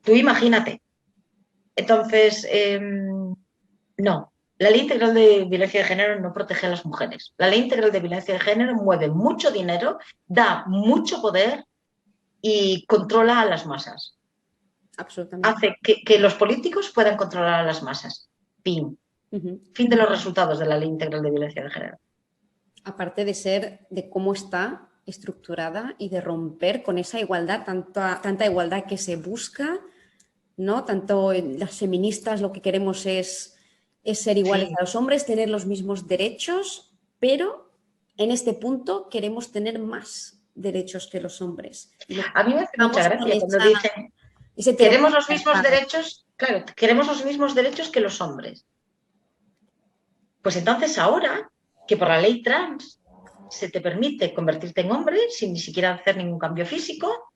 Tú imagínate. Entonces, no. La Ley Integral de Violencia de Género no protege a las mujeres. La Ley Integral de Violencia de Género mueve mucho dinero, da mucho poder y controla a las masas. Absolutamente. Hace que los políticos puedan controlar a las masas. Fin. Fin de los resultados de la Ley Integral de Violencia de Género. Aparte de ser de cómo está estructurada y de romper con esa igualdad, tanta igualdad que se busca, ¿no? Tanto las feministas lo que queremos es ser iguales a los hombres, tener los mismos derechos, pero en este punto queremos tener más derechos que los hombres. A mí me hace mucha gracia cuando dicen queremos los mismos derechos, claro, queremos los mismos derechos que los hombres. Pues entonces ahora que por la ley trans se te permite convertirte en hombre sin ni siquiera hacer ningún cambio físico,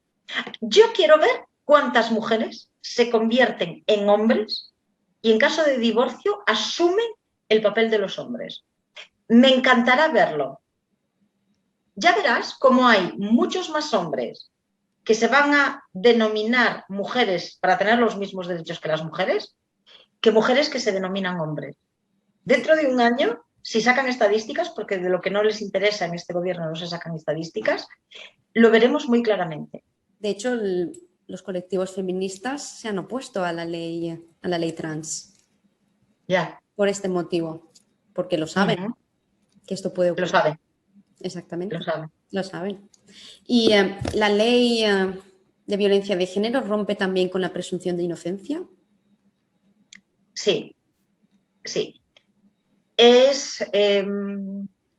yo quiero ver cuántas mujeres se convierten en hombres y en caso de divorcio asumen el papel de los hombres. Me encantará verlo. Ya verás cómo hay muchos más hombres que se van a denominar mujeres para tener los mismos derechos que las mujeres, que mujeres que se denominan hombres. Dentro de un año, si sacan estadísticas, porque de lo que no les interesa en este gobierno no se sacan estadísticas, lo veremos muy claramente. De hecho, los colectivos feministas se han opuesto a la ley trans. Ya. Por este motivo, porque lo saben, que esto puede ocurrir. Lo saben. Exactamente. Lo saben. Y la ley de violencia de género rompe también con la presunción de inocencia. Sí, sí. Es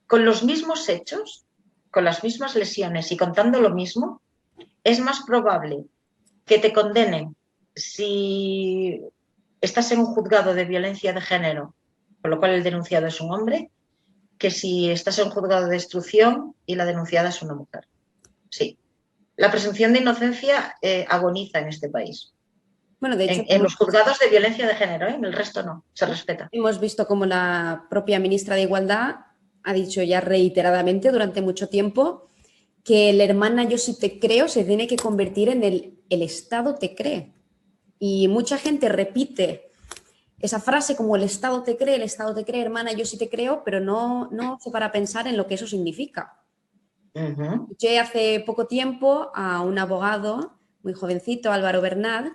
con los mismos hechos, con las mismas lesiones y contando lo mismo, es más probable que te condenen si estás en un juzgado de violencia de género, con lo cual el denunciado es un hombre, que si estás en un juzgado de destrucción y la denunciada es una mujer. Sí. La presunción de inocencia agoniza en este país. Bueno, de hecho, en los juzgados de violencia de género, en el resto no, se respeta. Hemos visto como la propia ministra de Igualdad ha dicho ya reiteradamente durante mucho tiempo que el hermana yo sí te creo se tiene que convertir en el Estado te cree. Y mucha gente repite esa frase como el Estado te cree, hermana, yo sí te creo, pero no se para pensar en lo que eso significa. Escuché hace poco tiempo a un abogado muy jovencito, Álvaro Bernat,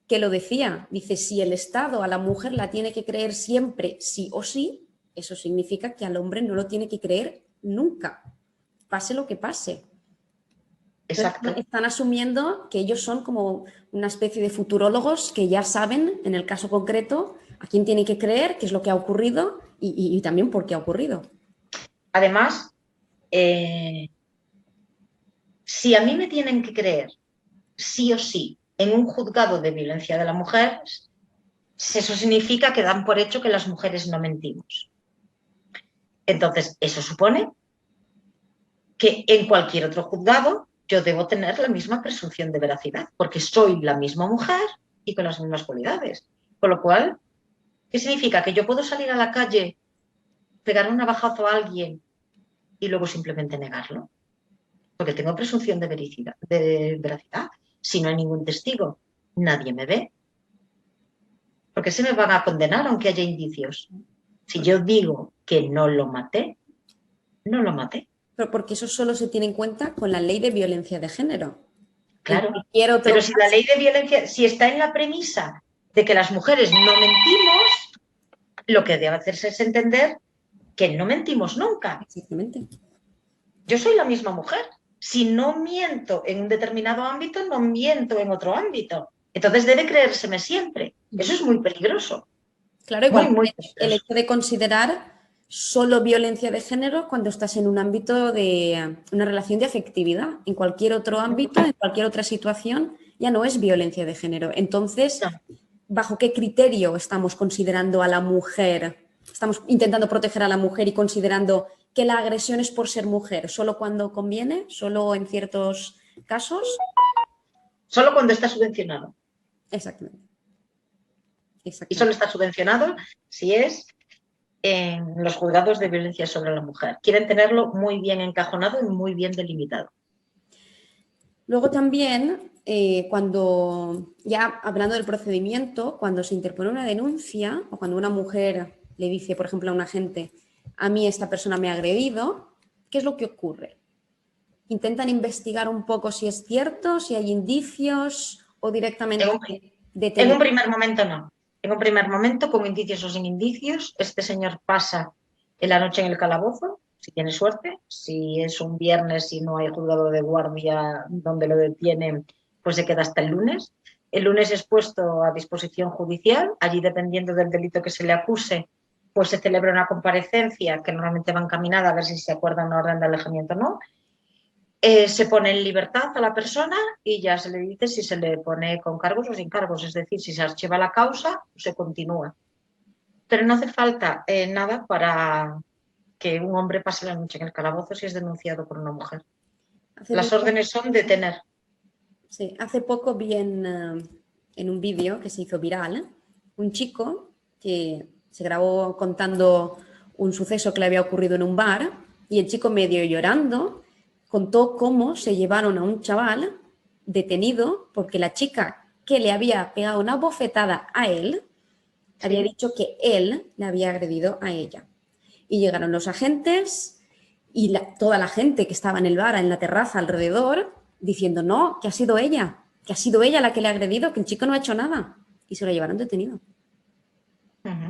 que lo decía. Dice, si el Estado a la mujer la tiene que creer siempre sí o sí, eso significa que al hombre no lo tiene que creer nunca, pase lo que pase. Exacto. Entonces, están asumiendo que ellos son como una especie de futurólogos que ya saben, en el caso concreto, a quién tienen que creer, qué es lo que ha ocurrido y también por qué ha ocurrido. Además, si a mí me tienen que creer sí o sí en un juzgado de violencia de la mujer, eso significa que dan por hecho que las mujeres no mentimos. Entonces, eso supone que en cualquier otro juzgado yo debo tener la misma presunción de veracidad, porque soy la misma mujer y con las mismas cualidades. Con lo cual, ¿qué significa? Que yo puedo salir a la calle, pegar un navajazo a alguien y luego simplemente negarlo, porque tengo presunción de veracidad. Si no hay ningún testigo, nadie me ve. ¿Por qué se me van a condenar aunque haya indicios? Si yo digo que no lo maté, no lo maté. Pero porque eso solo se tiene en cuenta con la ley de violencia de género. Claro, pero si la ley de violencia, si está en la premisa de que las mujeres no mentimos, lo que debe hacerse es entender que no mentimos nunca. Exactamente. Yo soy la misma mujer. Si no miento en un determinado ámbito, no miento en otro ámbito. Entonces debe creérseme siempre. Eso es muy peligroso. Claro, igual muy peligroso. El hecho de considerar solo violencia de género cuando estás en un ámbito de una relación de afectividad. En cualquier otro ámbito, en cualquier otra situación, ya no es violencia de género. Entonces, ¿bajo qué criterio estamos considerando a la mujer? Estamos intentando proteger a la mujer y considerando que la agresión es por ser mujer, solo cuando conviene, solo en ciertos casos. Solo cuando está subvencionado. Exactamente. Y solo está subvencionado si es en los juzgados de violencia sobre la mujer. Quieren tenerlo muy bien encajonado y muy bien delimitado. Luego también, cuando, ya hablando del procedimiento, cuando se interpone una denuncia o cuando una mujer le dice, por ejemplo, a un agente, a mí esta persona me ha agredido, ¿qué es lo que ocurre? Intentan investigar un poco si es cierto, si hay indicios o directamente En un primer momento no. En un primer momento, con indicios o sin indicios, este señor pasa la noche en el calabozo, si tiene suerte. Si es un viernes y no hay juzgado de guardia donde lo detienen, pues se queda hasta el lunes. El lunes es puesto a disposición judicial. Allí, dependiendo del delito que se le acuse, pues se celebra una comparecencia que normalmente va encaminada a ver si se acuerda una orden de alejamiento o no. Se pone en libertad a la persona y ya se le dice si se le pone con cargos o sin cargos, es decir, si se archiva la causa o se continúa. Pero no hace falta nada para que un hombre pase la noche en el calabozo si es denunciado por una mujer. Las órdenes son detener. Sí, hace poco vi en un vídeo que se hizo viral un chico que se grabó contando un suceso que le había ocurrido en un bar y el chico medio llorando contó cómo se llevaron a un chaval detenido porque la chica que le había pegado una bofetada a él había dicho que él le había agredido a ella. Y llegaron los agentes y toda la gente que estaba en el bar, en la terraza alrededor, diciendo, no, que ha sido ella la que le ha agredido, que el chico no ha hecho nada. Y se lo llevaron detenido.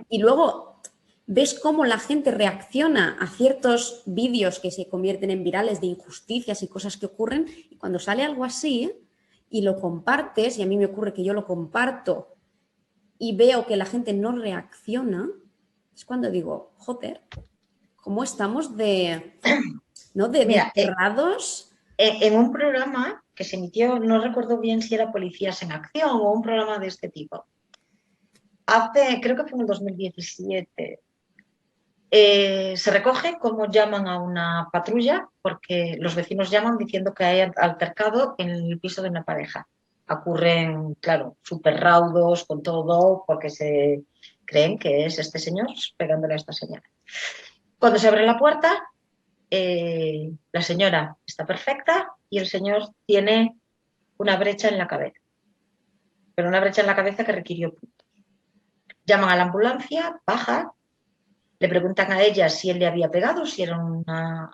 Y luego ves cómo la gente reacciona a ciertos vídeos que se convierten en virales de injusticias y cosas que ocurren, y cuando sale algo así y lo compartes, y a mí me ocurre que yo lo comparto y veo que la gente no reacciona, es cuando digo, joder, ¿cómo estamos Mira, encerrados? en un programa que se emitió, no recuerdo bien si era Policías en Acción o un programa de este tipo, creo que fue en el 2017, se recoge cómo llaman a una patrulla, porque los vecinos llaman diciendo que hay altercado en el piso de una pareja. Ocurren, claro, súper raudos, con todo, porque se creen que es este señor pegándole a esta señora. Cuando se abre la puerta, la señora está perfecta y el señor tiene una brecha en la cabeza, pero una brecha en la cabeza que requirió puntos. Llaman a la ambulancia, baja, le preguntan a ella si él le había pegado, si era una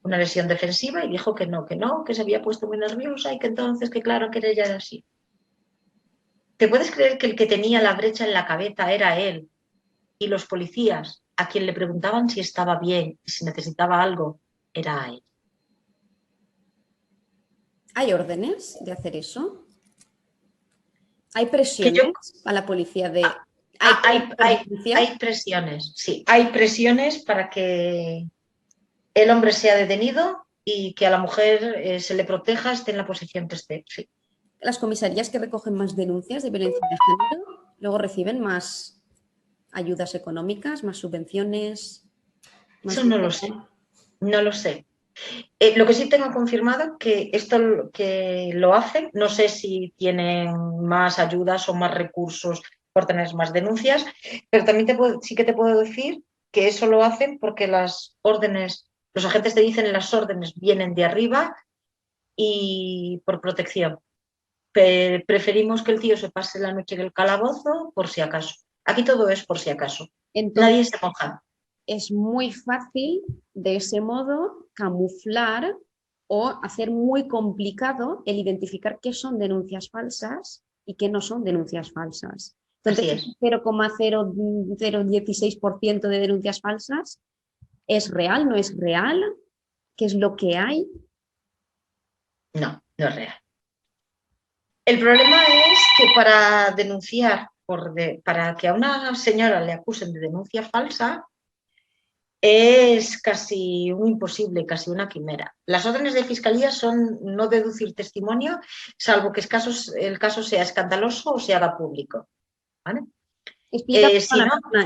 lesión defensiva, y dijo que no, que se había puesto muy nerviosa y que entonces, que claro, que ella era así. ¿Te puedes creer que el que tenía la brecha en la cabeza era él y los policías a quien le preguntaban si estaba bien y si necesitaba algo era a él? ¿Hay órdenes de hacer eso? ¿Hay Que yo, presiones a la policía de... hay, ¿Hay hay, justicia? hay presiones, sí, hay presiones para que el hombre sea detenido y que a la mujer se le proteja, esté en la posición que esté. Sí. Las comisarías que recogen más denuncias de violencia de género luego reciben más ayudas económicas, más subvenciones, más Eso no lo dinero. sé, no lo sé. Lo que sí tengo confirmado que esto que lo hacen, no sé si tienen más ayudas o más recursos por tener más denuncias, pero también sí que te puedo decir que eso lo hacen porque las órdenes, los agentes te dicen las órdenes vienen de arriba y por protección. Preferimos que el tío se pase la noche en el calabozo por si acaso. Aquí todo es por si acaso. Nadie Entonces, se moja. es muy fácil de ese modo camuflar o hacer muy complicado el identificar qué son denuncias falsas y qué no son denuncias falsas. Así Entonces, es. 0,016% de denuncias falsas es real, no es real, qué es lo que hay. No, no es real. El problema es que para denunciar, para que a una señora le acusen de denuncia falsa, es casi un imposible, casi una quimera. Las órdenes de fiscalía son no deducir testimonio, salvo que el caso sea escandaloso o se haga público. ¿Vale? Si no,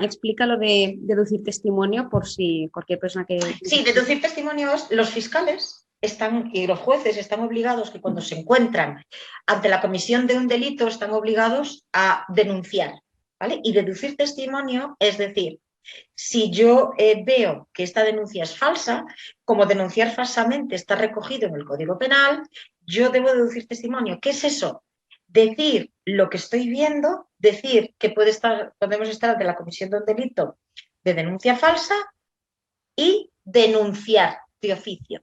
Explica lo de deducir testimonio por si cualquier persona que... sí, deducir testimonios, los fiscales y los jueces están obligados que cuando se encuentran ante la comisión de un delito están obligados a denunciar, ¿vale? Y deducir testimonio es decir, si yo veo que esta denuncia es falsa, como denunciar falsamente está recogido en el Código Penal, yo debo deducir testimonio. ¿Qué es eso? Decir lo que estoy viendo, decir que podemos estar ante la comisión de un delito de denuncia falsa y denunciar de oficio.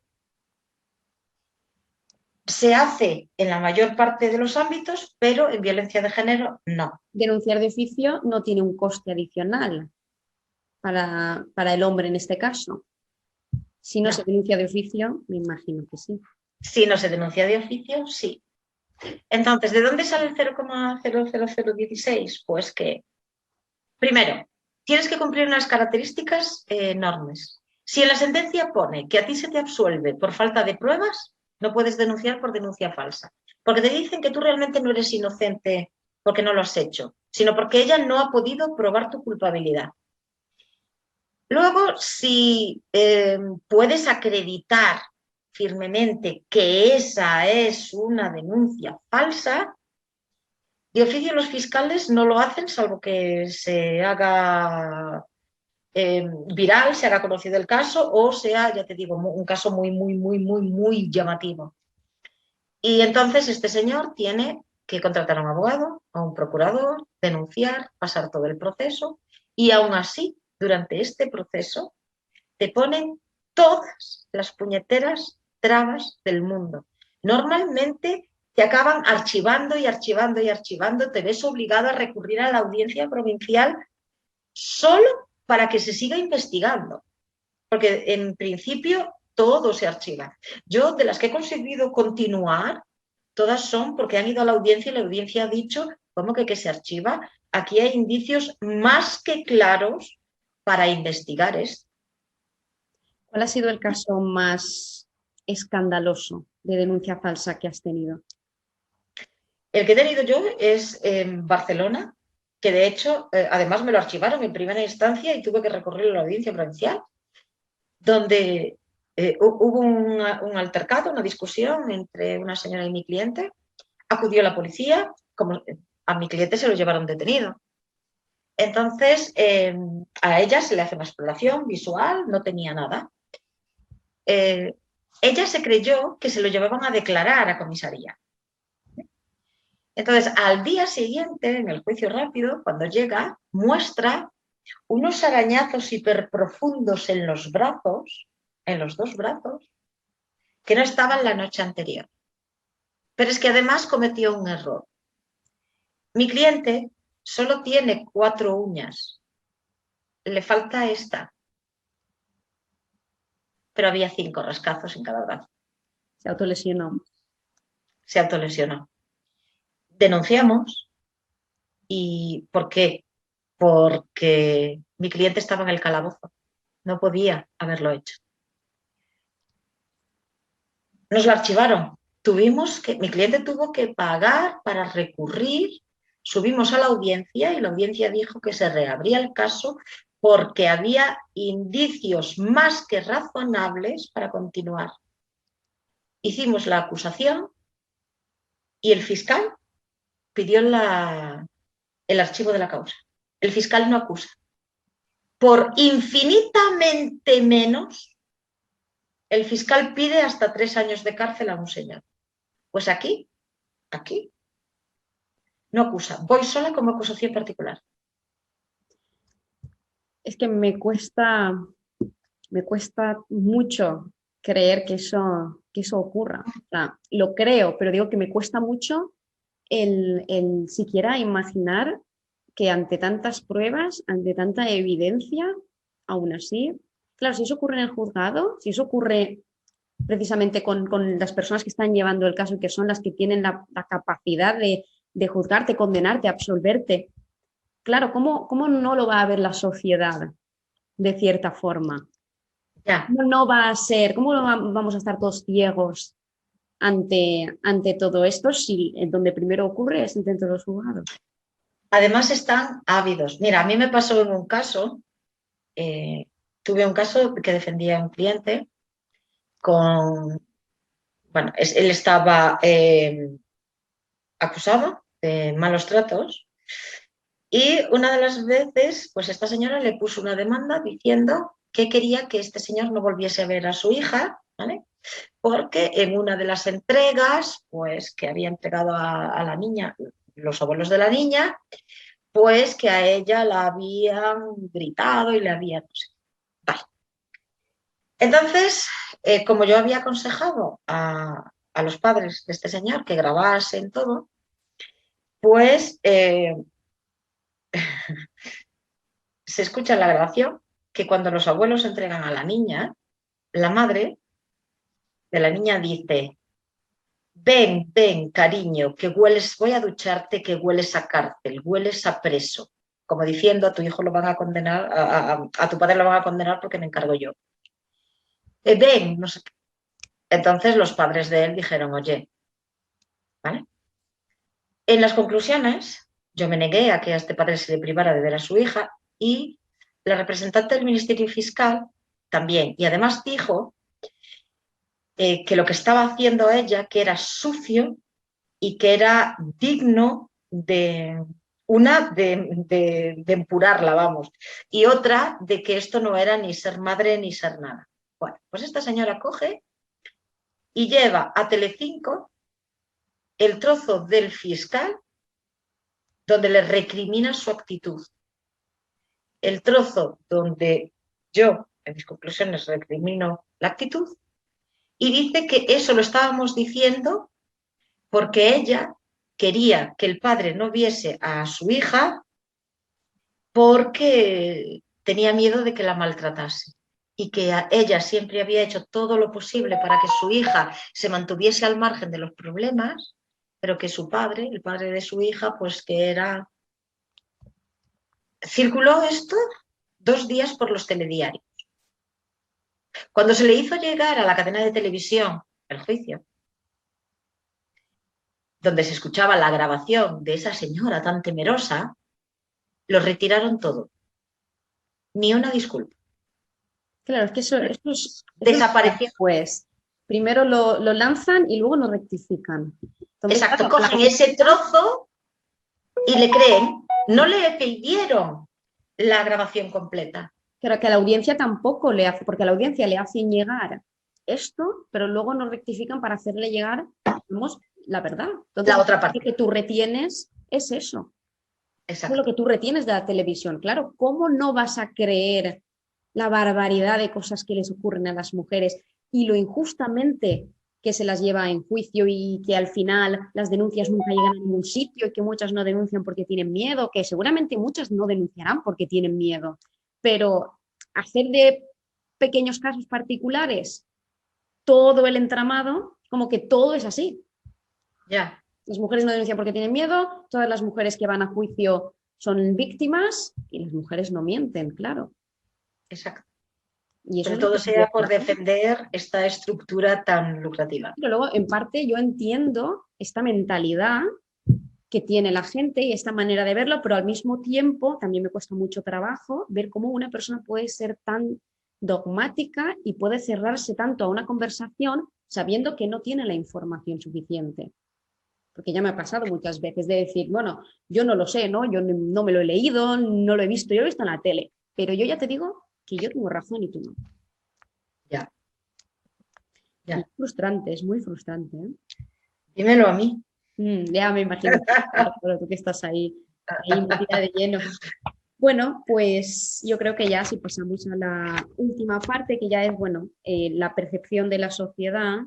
Se hace en la mayor parte de los ámbitos, pero en violencia de género no. Denunciar de oficio no tiene un coste adicional para el hombre en este caso. Si no se denuncia de oficio, me imagino que sí. Si no se denuncia de oficio, sí. Entonces, ¿de dónde sale el 0,00016? Pues que, primero, tienes que cumplir unas características enormes. Si en la sentencia pone que a ti se te absuelve por falta de pruebas, no puedes denunciar por denuncia falsa, porque te dicen que tú realmente no eres inocente porque no lo has hecho, sino porque ella no ha podido probar tu culpabilidad. Luego, si puedes acreditar firmemente que esa es una denuncia falsa, de oficio los fiscales no lo hacen, salvo que se haga viral, se haga conocido el caso o sea, ya te digo, un caso muy, muy, muy, muy, muy llamativo. Y entonces este señor tiene que contratar a un abogado, a un procurador, denunciar, pasar todo el proceso y aún así, durante este proceso, te ponen todas las puñeteras trabas del mundo. Normalmente te acaban archivando y archivando y archivando, te ves obligado a recurrir a la audiencia provincial solo para que se siga investigando, porque en principio todo se archiva. Yo, de las que he conseguido continuar, todas son porque han ido a la audiencia y la audiencia ha dicho, ¿cómo que se archiva? Aquí hay indicios más que claros para investigar esto. ¿Cuál ha sido el caso más escandaloso de denuncia falsa que has tenido? El que he tenido yo es en Barcelona, que de hecho, además me lo archivaron en primera instancia y tuve que recurrir a la audiencia provincial, donde hubo un altercado, una discusión entre una señora y mi cliente. Acudió la policía, como a mi cliente se lo llevaron detenido. Entonces, a ella se le hace una exploración visual, no tenía nada. Ella se creyó que se lo llevaban a declarar a comisaría. Entonces, al día siguiente, en el juicio rápido, cuando llega, muestra unos arañazos hiperprofundos en los brazos, en los dos brazos, que no estaban la noche anterior. Pero es que además cometió un error. Mi cliente solo tiene 4 uñas, le falta esta, pero había 5 rascazos en cada brazo. Se autolesionó. Se autolesionó. Denunciamos. ¿Y por qué? Porque mi cliente estaba en el calabozo, no podía haberlo hecho. Nos lo archivaron. Mi cliente tuvo que pagar para recurrir, subimos a la audiencia y la audiencia dijo que se reabría el caso porque había indicios más que razonables para continuar. Hicimos la acusación y el fiscal pidió el archivo de la causa. El fiscal no acusa. Por infinitamente menos, el fiscal pide hasta 3 años de cárcel a un señor. Pues aquí, no acusa. Voy sola como acusación particular. Es que me cuesta mucho creer que eso ocurra. O sea, lo creo, pero digo que me cuesta mucho el siquiera imaginar que ante tantas pruebas, ante tanta evidencia, aún así, claro, si eso ocurre en el juzgado, si eso ocurre precisamente con las personas que están llevando el caso y que son las que tienen la capacidad de juzgarte, condenarte, absolverte, claro, ¿cómo no lo va a ver la sociedad de cierta forma? Ya. ¿Cómo no va a ser? ¿Cómo vamos a estar todos ciegos ante todo esto si en donde primero ocurre es dentro de los juzgados? Además están ávidos. Mira, a mí me pasó en un caso, tuve un caso que defendía a un cliente bueno, él estaba acusado de malos tratos y una de las veces, pues esta señora le puso una demanda diciendo que quería que este señor no volviese a ver a su hija, ¿vale? Porque en una de las entregas, pues que había entregado a la niña, los abuelos de la niña, pues que a ella la habían gritado y le habían... Vale. Entonces, como yo había aconsejado a los padres de este señor que grabasen todo, pues se escucha en la grabación que cuando los abuelos entregan a la niña, la madre de la niña dice: ven, ven, cariño, que hueles, voy a ducharte, que hueles a cárcel, hueles a preso. Como diciendo, a tu hijo lo van a condenar, a tu padre lo van a condenar porque me encargo yo. Ven, no sé qué. Entonces los padres de él dijeron, oye, ¿vale? En las conclusiones, yo me negué a que a este padre se le privara de ver a su hija y la representante del Ministerio Fiscal también. Y además dijo que lo que estaba haciendo ella, que era sucio y que era digno de empurarla, vamos, y otra de que esto no era ni ser madre ni ser nada. Bueno, pues esta señora coge y lleva a Telecinco el trozo del fiscal donde le recrimina su actitud, el trozo donde yo, en mis conclusiones, recrimino la actitud, y dice que eso lo estábamos diciendo porque ella quería que el padre no viese a su hija porque tenía miedo de que la maltratase y que ella siempre había hecho todo lo posible para que su hija se mantuviese al margen de los problemas, pero que su padre, el padre de su hija, pues que era... Circuló esto 2 días por los telediarios. Cuando se le hizo llegar a la cadena de televisión el juicio, donde se escuchaba la grabación de esa señora tan temerosa, lo retiraron todo. Ni una disculpa. Claro, es que eso es Desapareció. pues primero lo lanzan y luego lo rectifican. Entonces, Exacto, claro, cogen ese trozo y le creen. No le pidieron la grabación completa. pero que a la audiencia tampoco le hace, porque a la audiencia le hacen llegar esto, pero luego no rectifican para hacerle llegar, digamos, la verdad. Entonces, La otra lo parte. que tú retienes es eso. Exacto. Es lo que tú retienes de la televisión. Claro, ¿cómo no vas a creer la barbaridad de cosas que les ocurren a las mujeres y lo injustamente que se las lleva en juicio y que al final las denuncias nunca llegan a ningún sitio y que muchas no denuncian porque tienen miedo, que seguramente muchas no denunciarán porque tienen miedo, pero hacer de pequeños casos particulares todo el entramado, como que todo es así. Ya. Las mujeres no denuncian porque tienen miedo, todas las mujeres que van a juicio son víctimas y las mujeres no mienten, claro. Exacto. Y eso Pero es lo todo que sea por defender esta estructura tan lucrativa. pero luego, en parte, yo entiendo esta mentalidad que tiene la gente y esta manera de verlo, pero al mismo tiempo también me cuesta mucho trabajo ver cómo una persona puede ser tan dogmática y puede cerrarse tanto a una conversación sabiendo que no tiene la información suficiente. Porque ya me ha pasado muchas veces de decir, bueno, yo no lo sé, ¿no? Yo no me lo he leído, no lo he visto, yo lo he visto en la tele, pero yo ya te digo que yo tengo razón y tú no. Ya. Y Ya. es frustrante, es muy frustrante, ¿eh? Dímelo a mí. Ya me imagino, claro, tú que estás ahí metida de lleno. Bueno, pues yo creo que ya si pasamos a la última parte, que ya es, bueno, la percepción de la sociedad,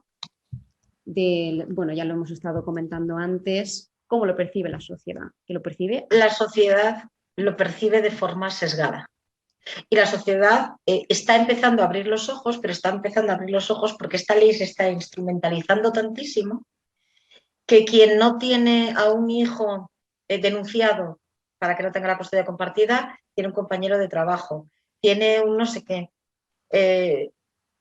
bueno, ya lo hemos estado comentando antes, cómo lo percibe la sociedad, que lo percibe. La sociedad lo percibe de forma sesgada. Y la sociedad está empezando a abrir los ojos, pero está empezando a abrir los ojos porque esta ley se está instrumentalizando tantísimo que quien no tiene a un hijo denunciado para que no tenga la custodia compartida, tiene un compañero de trabajo, tiene un no sé qué.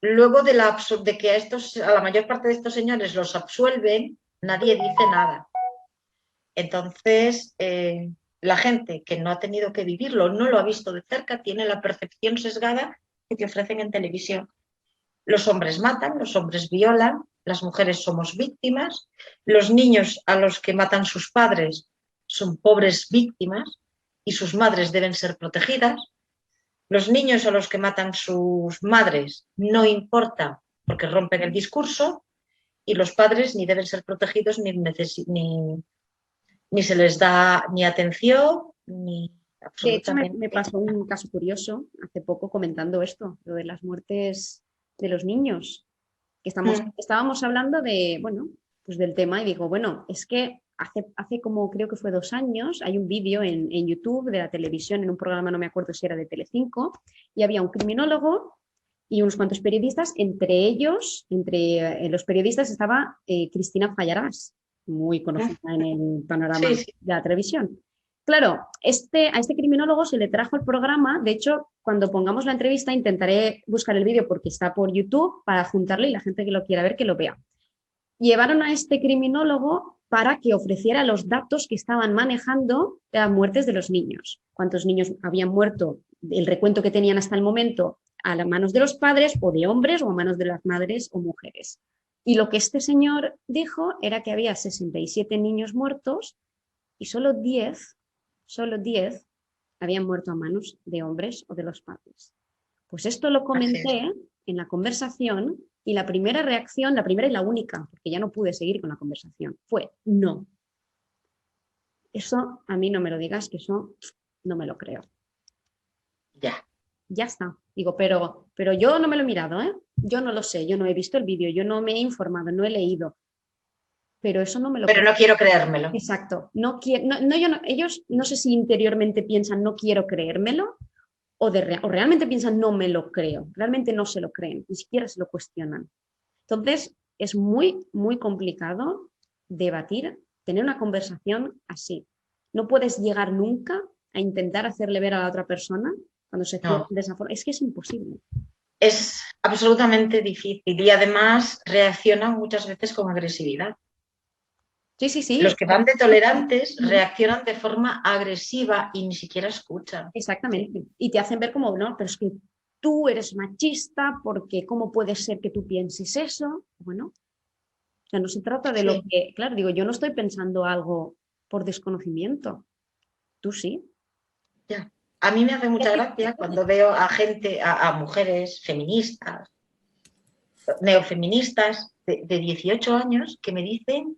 Luego de que a la mayor parte de estos señores los absuelven, nadie dice nada. Entonces, la gente que no ha tenido que vivirlo, no lo ha visto de cerca, tiene la percepción sesgada que te ofrecen en televisión. Los hombres matan, los hombres violan, las mujeres somos víctimas, los niños a los que matan sus padres son pobres víctimas y sus madres deben ser protegidas. Los niños a los que matan sus madres no importa porque rompen el discurso y los padres ni deben ser protegidos ni se les da ni atención ni De hecho, me absolutamente. pasó un caso curioso hace poco comentando esto, lo de las muertes de los niños, que estábamos hablando de, bueno, pues del tema y digo, bueno, es que hace como creo que fue 2 años, hay un vídeo en YouTube de la televisión, en un programa, no me acuerdo si era de Telecinco, y había un criminólogo y unos cuantos periodistas, entre ellos, entre los periodistas estaba Cristina Fallarás, muy conocida en el panorama Sí, sí. de la televisión. Claro, a este criminólogo se le trajo el programa, de hecho, cuando pongamos la entrevista intentaré buscar el vídeo porque está por YouTube para juntarlo y la gente que lo quiera ver que lo vea. Llevaron a este criminólogo para que ofreciera los datos que estaban manejando de las muertes de los niños. Cuántos niños habían muerto, el recuento que tenían hasta el momento a las manos de los padres o de hombres o a manos de las madres o mujeres. Y lo que este señor dijo era que había 67 niños muertos y solo 10 habían muerto a manos de hombres o de los padres. Pues esto lo comenté en la conversación Y la primera reacción, la primera y la única, porque ya no pude seguir con la conversación, fue no. Eso a mí no me lo digas, que eso no me lo creo. Ya. Ya está. Digo, pero yo no me lo he mirado, ¿eh? Yo no lo sé, yo no he visto el vídeo, yo no me he informado, no he leído. Pero eso no me lo Pero creo. no quiero creérmelo. Exacto. No, ellos no sé si interiormente piensan no quiero creérmelo o realmente piensan no me lo creo. Realmente no se lo creen, ni siquiera se lo cuestionan. Entonces, es muy, muy complicado debatir, tener una conversación así. No puedes llegar nunca a intentar hacerle ver a la otra persona cuando se cierra No. de esa forma. Es que es imposible. Es absolutamente difícil y además reaccionan muchas veces con agresividad. Sí, sí, sí. Los que van de tolerantes reaccionan de forma agresiva y ni siquiera escuchan. Exactamente. Sí. Y te hacen ver como, no, pero es que tú eres machista porque ¿cómo puede ser que tú pienses eso? Bueno, o sea, no se trata de lo que, claro, digo, yo no estoy pensando algo por desconocimiento. Tú sí. Ya. A mí me hace mucha gracia cuando veo a gente, a mujeres feministas, neofeministas de 18 años que me dicen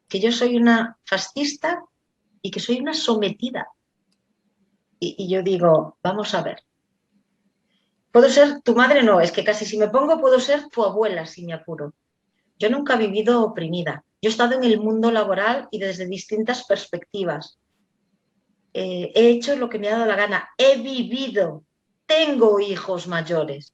que yo soy una fascista y que soy una sometida. Y yo digo, vamos a ver. Puedo ser tu madre, no, es que casi si me pongo puedo ser tu abuela si me apuro. Yo nunca he vivido oprimida. Yo he estado en el mundo laboral y desde distintas perspectivas. He hecho lo que me ha dado la gana. He vivido. Tengo hijos mayores.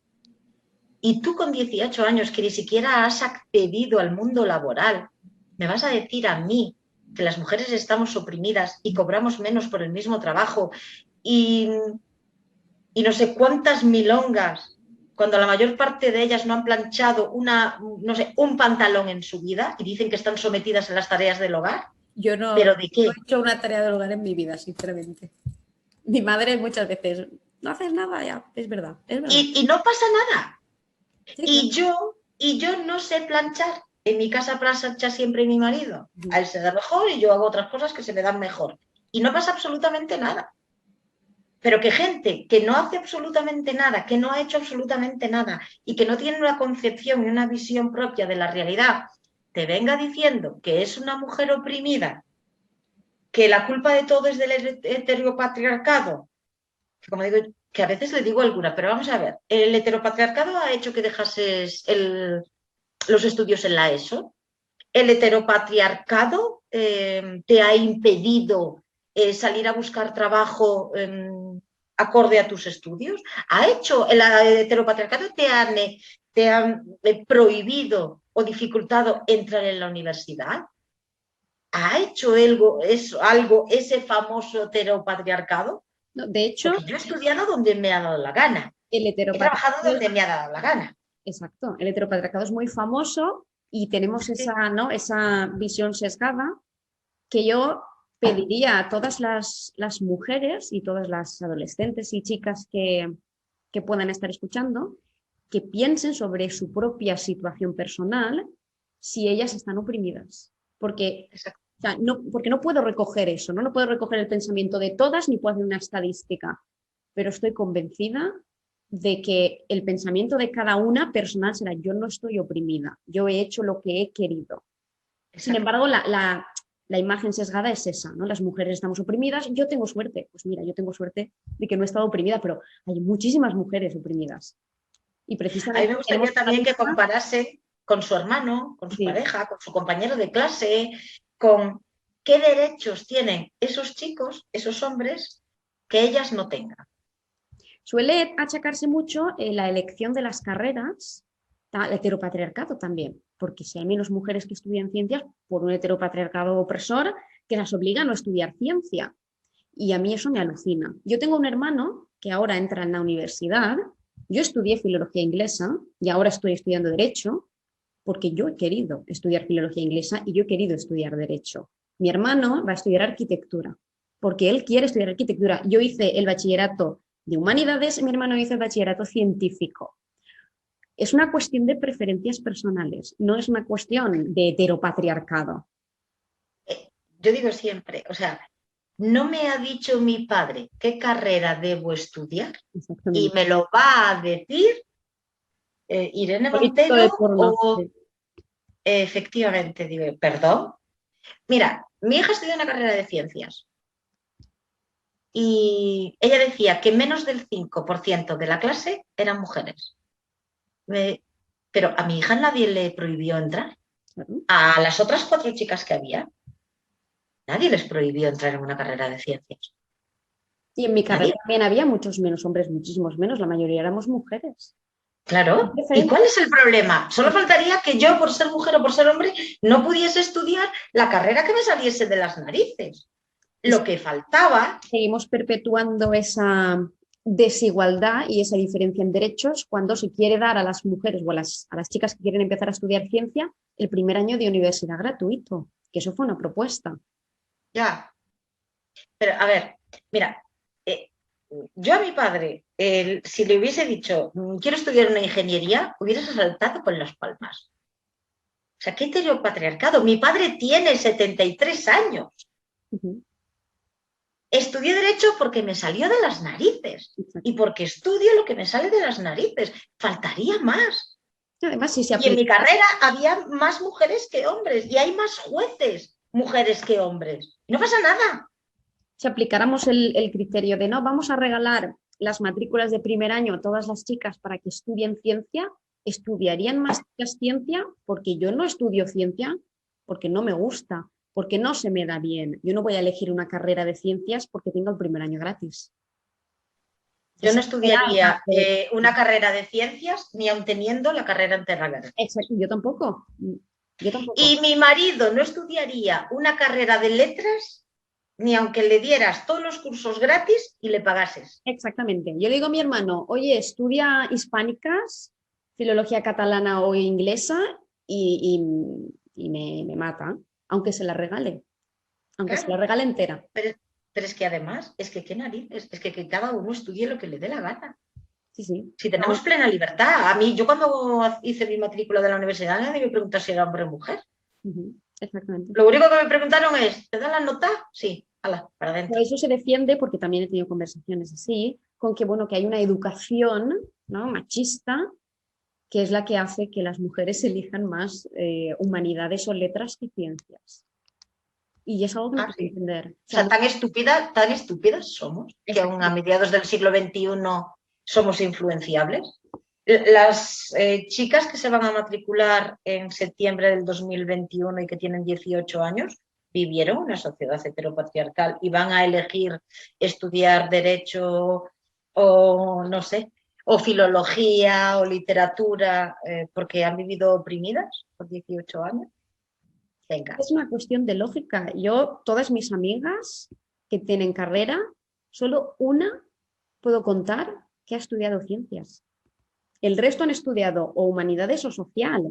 Y tú con 18 años que ni siquiera has accedido al mundo laboral, me vas a decir a mí que las mujeres estamos oprimidas y cobramos menos por el mismo trabajo y no sé cuántas milongas, cuando la mayor parte de ellas no han planchado un pantalón en su vida y dicen que están sometidas a las tareas del hogar. Yo no, ¿Pero de qué? no he hecho una tarea del hogar en mi vida, sinceramente. Mi madre muchas veces, no haces nada, ya, es verdad, es verdad. Y no pasa nada. Sí, claro. Y yo no sé planchar. En mi casa plancha siempre mi marido. A él se da mejor y yo hago otras cosas que se me dan mejor. Y no pasa absolutamente nada. Pero que gente que no hace absolutamente nada, que no ha hecho absolutamente nada y que no tiene una concepción y una visión propia de la realidad, te venga diciendo que es una mujer oprimida, que la culpa de todo es del heteropatriarcado, que como digo, que a veces le digo alguna, pero vamos a ver, el heteropatriarcado ha hecho que dejases los estudios en la ESO, el heteropatriarcado te ha impedido salir a buscar trabajo acorde a tus estudios, ha hecho, el heteropatriarcado te ha prohibido o dificultado entrar en la universidad. ¿Ha hecho algo ese famoso heteropatriarcado? No, de hecho, Porque yo he estudiado donde me ha dado la gana. el He trabajado heteropatriarcado donde me ha dado la gana. exacto, el heteropatriarcado es muy famoso y tenemos esa, ¿no? esa visión sesgada que yo pediría a todas las mujeres y todas las adolescentes y chicas que puedan estar escuchando que piensen sobre su propia situación personal si ellas están oprimidas. Porque, o sea, porque no puedo recoger eso, ¿no? No puedo recoger el pensamiento de todas ni puedo hacer una estadística, pero estoy convencida de que el pensamiento de cada una personal será yo no estoy oprimida, yo he hecho lo que he querido. Sin embargo, la imagen sesgada es esa, ¿no? Las mujeres estamos oprimidas, yo tengo suerte. Pues mira, yo tengo suerte de que no he estado oprimida, pero hay muchísimas mujeres oprimidas. Y A mí precisamente me gustaría también que comparase con su hermano, con su sí. pareja, con su compañero de clase, con qué derechos tienen esos chicos, esos hombres, que ellas no tengan. Suele achacarse mucho la elección de las carreras al heteropatriarcado también, porque si hay menos mujeres que estudian ciencias, por un heteropatriarcado opresor que las obliga a no estudiar ciencia. Y a mí eso me alucina. Yo tengo un hermano que ahora entra en la universidad. Yo estudié filología inglesa y ahora estoy estudiando derecho porque yo he querido estudiar filología inglesa y yo he querido estudiar derecho. Mi hermano va a estudiar arquitectura porque él quiere estudiar arquitectura. Yo hice el bachillerato de humanidades y mi hermano hizo el bachillerato científico. Es una cuestión de preferencias personales, no es una cuestión de heteropatriarcado. Yo digo siempre, o sea, no me ha dicho mi padre qué carrera debo estudiar y me lo va a decir Irene Político de Montero turno. o... Sí. Efectivamente, digo, perdón. Mira, mi hija estudió una carrera de ciencias y ella decía que menos del 5% de la clase eran mujeres. Pero a mi hija nadie le prohibió entrar. Claro. A las otras 4 chicas que había, nadie les prohibió entrar en una carrera de ciencias. Y en mi carrera Nadie. también había muchos menos hombres, muchísimos menos, la mayoría éramos mujeres. Claro. ¿Y cuál es el problema? Solo faltaría que yo, por ser mujer o por ser hombre, no pudiese estudiar la carrera que me saliese de las narices. Lo que faltaba... Seguimos perpetuando esa desigualdad y esa diferencia en derechos cuando se quiere dar a las mujeres o a las chicas que quieren empezar a estudiar ciencia el primer año de universidad gratuito, que eso fue una propuesta. Ya. Pero, a ver, mira, yo a mi padre, si le hubiese dicho, quiero estudiar una ingeniería, hubiese saltado con las palmas. O sea, qué heteropatriarcado. Mi padre tiene 73 años. Estudié Derecho porque me salió de las narices y porque estudio lo que me sale de las narices. Faltaría más. Además, si se Y en mi aplica, carrera había más mujeres que hombres y hay más jueces mujeres que hombres. No pasa nada. si aplicáramos el criterio de no, vamos a regalar las matrículas de primer año a todas las chicas para que estudien ciencia, estudiarían más chicas ciencia porque yo no estudio ciencia porque no me gusta, porque no se me da bien. Yo no voy a elegir una carrera de ciencias porque tengo el primer año gratis. Yo no Esa era la estudiaría parte una carrera de ciencias ni aun teniendo la carrera entera gratis. exacto, yo tampoco. Yo tampoco. Y mi marido no estudiaría una carrera de letras ni aunque le dieras todos los cursos gratis y le pagases. Exactamente. Yo le digo a mi hermano, oye, estudia hispánicas, filología catalana o inglesa y me mata, aunque se la regale, aunque se la Claro, regale entera. pero es que además, es que qué narices, es que cada uno estudie lo que le dé la gana. Sí, sí. Si No, tenemos plena libertad. A mí, yo cuando hice mi matrícula de la universidad, nadie me preguntó si era hombre o mujer. exactamente. Lo único que me preguntaron es, ¿te da la nota? Sí, ala, para Por adentro. eso se defiende, porque también he tenido conversaciones así, con que, bueno, que hay una educación, ¿no?, machista, que es la que hace que las mujeres elijan más humanidades o letras que ciencias. Y es algo que no Ah, puedo sí. entender. O O sea, sea, tan estúpidas somos que aún a exactamente. mediados del siglo XXI somos influenciables. Las chicas que se van a matricular en septiembre del 2021 y que tienen 18 años vivieron una sociedad heteropatriarcal y van a elegir estudiar derecho o no sé, o filología o literatura porque han vivido oprimidas por 18 años. Venga. Es una cuestión de lógica. Yo, todas mis amigas que tienen carrera, solo una puedo contar que ha estudiado ciencias. El resto han estudiado o humanidades o social.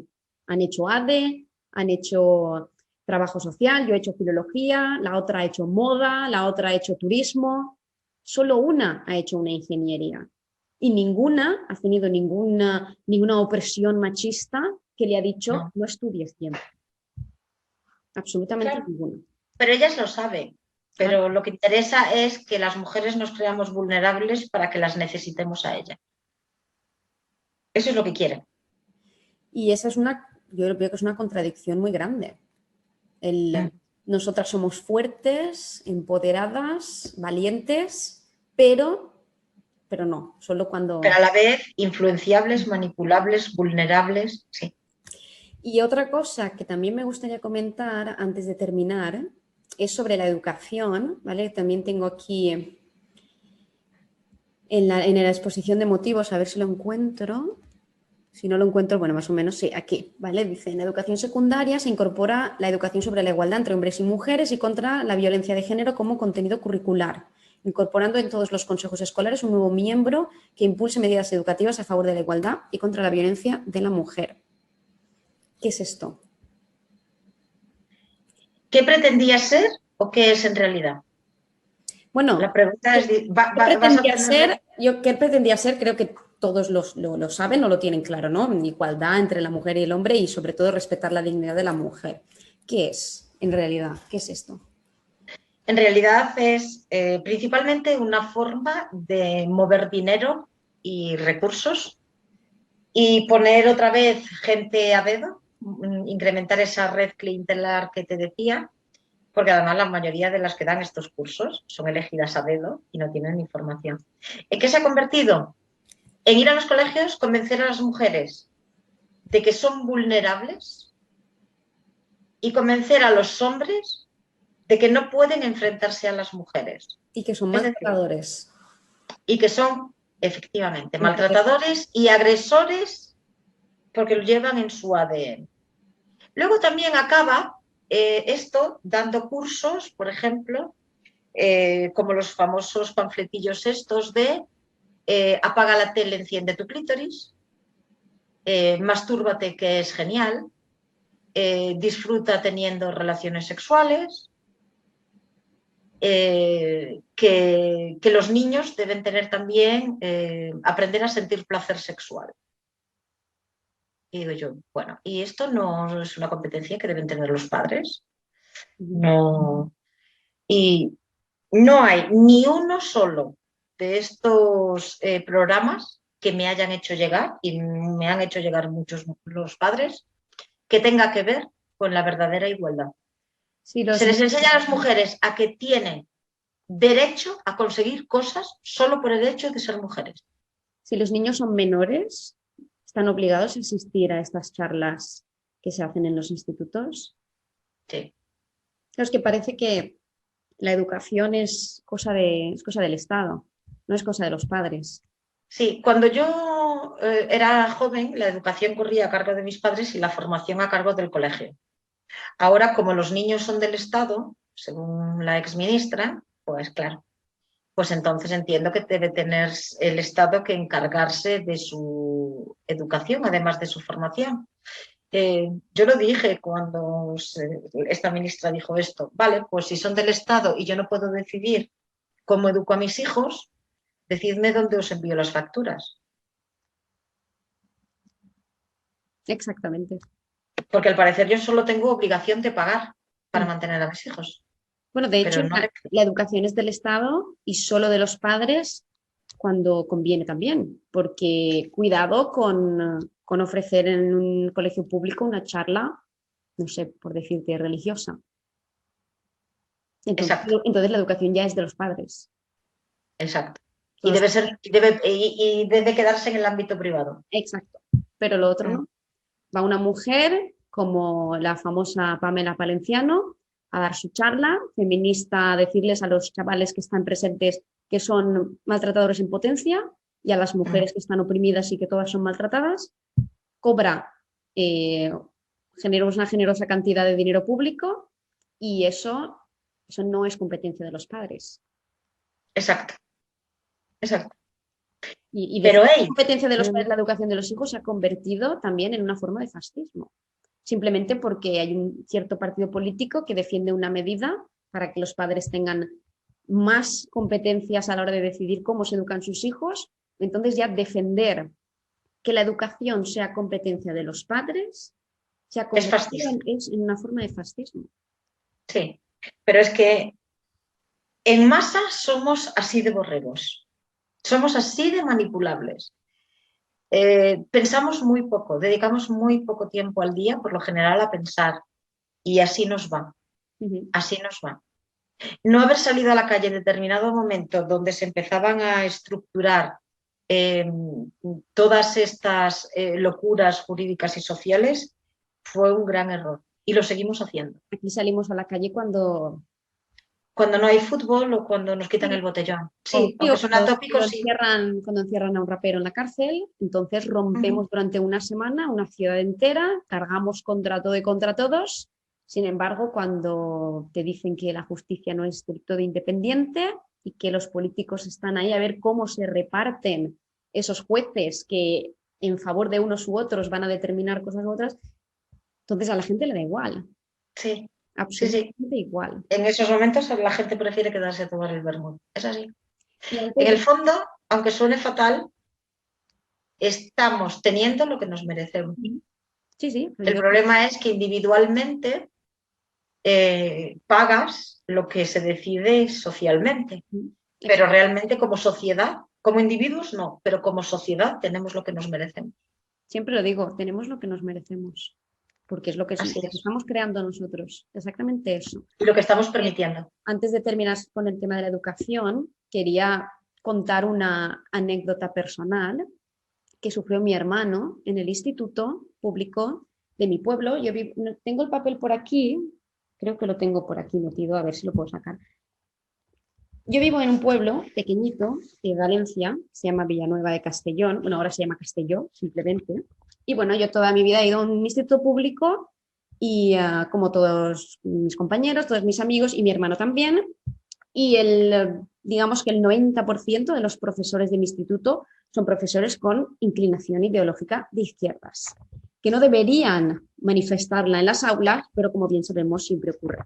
Han hecho ADE, han hecho trabajo social, yo he hecho filología, la otra ha hecho moda, la otra ha hecho turismo. Solo una ha hecho una ingeniería. Y ninguna ha tenido ninguna opresión machista que le ha dicho No. no estudies ciencia. Absolutamente Claro. ninguna. Pero ellas lo saben. Pero lo que interesa es que las mujeres nos creamos vulnerables para que las necesitemos a ellas. Eso es lo que quieren. Y esa es yo creo que es una contradicción muy grande. Nosotras somos fuertes, empoderadas, valientes, pero no, solo Pero cuando... a la vez influenciables, manipulables, vulnerables. Sí. Y otra cosa que también me gustaría comentar antes de terminar es sobre la educación, ¿vale? También tengo aquí en la exposición de motivos, a ver si lo encuentro. Si no lo encuentro, bueno, más o menos sí, aquí, ¿vale? Dice, en educación secundaria se incorpora la educación sobre la igualdad entre hombres y mujeres y contra la violencia de género como contenido curricular, incorporando en todos los consejos escolares un nuevo miembro que impulse medidas educativas a favor de la igualdad y contra la violencia de la mujer. ¿Qué es esto? ¿Qué pretendía ser o qué es en realidad? La Bueno, pregunta es, ¿vas a tener... ¿qué pretendía ser? Creo que todos lo saben o lo tienen claro, ¿no? Igualdad entre la mujer y el hombre y sobre todo respetar la dignidad de la mujer. ¿Qué es en realidad? ¿Qué es esto? En realidad es principalmente una forma de mover dinero y recursos y poner otra vez gente a dedo, incrementar esa red clientelar que te decía, porque además la mayoría de las que dan estos cursos son elegidas a dedo y no tienen información. ¿En qué se ha convertido? En ir a los colegios, convencer a las mujeres de que son vulnerables y convencer a los hombres de que no pueden enfrentarse a las mujeres. Y que son Es decir, maltratadores. y que son, efectivamente, maltratadores y agresores porque lo llevan en su ADN. Luego también acaba esto dando cursos, por ejemplo, como los famosos panfletillos estos de apaga la tele, enciende tu clítoris, mastúrbate que es genial, disfruta teniendo relaciones sexuales, que los niños deben tener también, aprender a sentir placer sexual. Y digo yo, bueno, ¿y esto no es una competencia que deben tener los padres? No. Y no hay ni uno solo de estos programas que me hayan hecho llegar, y me han hecho llegar muchos los padres, que tenga que ver con la verdadera igualdad. Sí, Se les enseña a las mujeres a que tienen derecho a conseguir cosas solo por el hecho de ser mujeres. Si los niños son menores, ¿están obligados a asistir a estas charlas que se hacen en los institutos? Sí. Claro, es que parece que la educación es cosa del Estado, no es cosa de los padres. Sí, cuando yo era joven, la educación corría a cargo de mis padres y la formación a cargo del colegio. Ahora, como los niños son del Estado, según la exministra, pues claro, pues entonces entiendo que debe tener el Estado que encargarse de su educación, además de su formación. Yo lo dije cuando esta ministra dijo esto, vale, pues si son del Estado y yo no puedo decidir cómo educo a mis hijos, decidme dónde os envío las facturas. Exactamente. Porque al parecer yo solo tengo obligación de pagar para mantener a mis hijos. Bueno, de hecho, Pero no la educación es del Estado y solo de los padres cuando conviene también, porque cuidado con ofrecer en un colegio público una charla, no sé, por decirte, religiosa. Entonces la educación ya es de los padres. Exacto. Y debe quedarse en el ámbito privado. Exacto. Pero lo otro no. Va una mujer como la famosa Pamela Palenciano a dar su charla feminista, a decirles a los chavales que están presentes que son maltratadores en potencia y a las mujeres que están oprimidas y que todas son maltratadas. Cobra una generosa cantidad de dinero público y eso no es competencia de los padres. Exacto. Exacto. Y pero la competencia de los padres, la educación de los hijos se ha convertido también en una forma de fascismo. Simplemente porque hay un cierto partido político que defiende una medida para que los padres tengan más competencias a la hora de decidir cómo se educan sus hijos. Entonces ya defender que la educación sea competencia de los padres se ha convertido en una forma de fascismo. Sí, pero es que en masa somos así de borregos, somos así de manipulables. Pensamos muy poco, dedicamos muy poco tiempo al día, por lo general, a pensar, y así nos va, así nos va. No haber salido a la calle en determinado momento donde se empezaban a estructurar todas estas locuras jurídicas y sociales fue un gran error, y lo seguimos haciendo. Aquí salimos a la calle cuando no hay fútbol o cuando nos quitan el botellón. Sí, aunque suena tópico, sí. Cuando encierran a un rapero en la cárcel, entonces rompemos durante una semana una ciudad entera, cargamos contra todo y contra todos. Sin embargo, cuando te dicen que la justicia no es del todo independiente y que los políticos están ahí a ver cómo se reparten esos jueces que en favor de unos u otros van a determinar cosas u otras, entonces a la gente le da igual. Sí. Absolutamente igual. En esos momentos la gente prefiere quedarse a tomar el vermut. Es así. En el fondo, aunque suene fatal, estamos teniendo lo que nos merecemos. Sí. El problema es que individualmente pagas lo que se decide socialmente. Pero realmente como sociedad, como individuos no, pero como sociedad tenemos lo que nos merecemos. Siempre lo digo, tenemos lo que nos merecemos, porque es lo que Así es. estamos creando nosotros, exactamente eso. Y lo que estamos permitiendo. Antes de terminar con el tema de la educación, quería contar una anécdota personal que sufrió mi hermano en el instituto público de mi pueblo. Tengo el papel por aquí, creo que lo tengo por aquí metido, a ver si lo puedo sacar. Yo vivo en un pueblo pequeñito de Valencia, se llama Villanueva de Castellón, bueno, ahora se llama Castelló, simplemente. Y bueno, yo toda mi vida he ido a un instituto público y como todos mis compañeros, todos mis amigos y mi hermano también. Y digamos que el 90% de los profesores de mi instituto son profesores con inclinación ideológica de izquierdas, que no deberían manifestarla en las aulas, pero como bien sabemos siempre ocurre.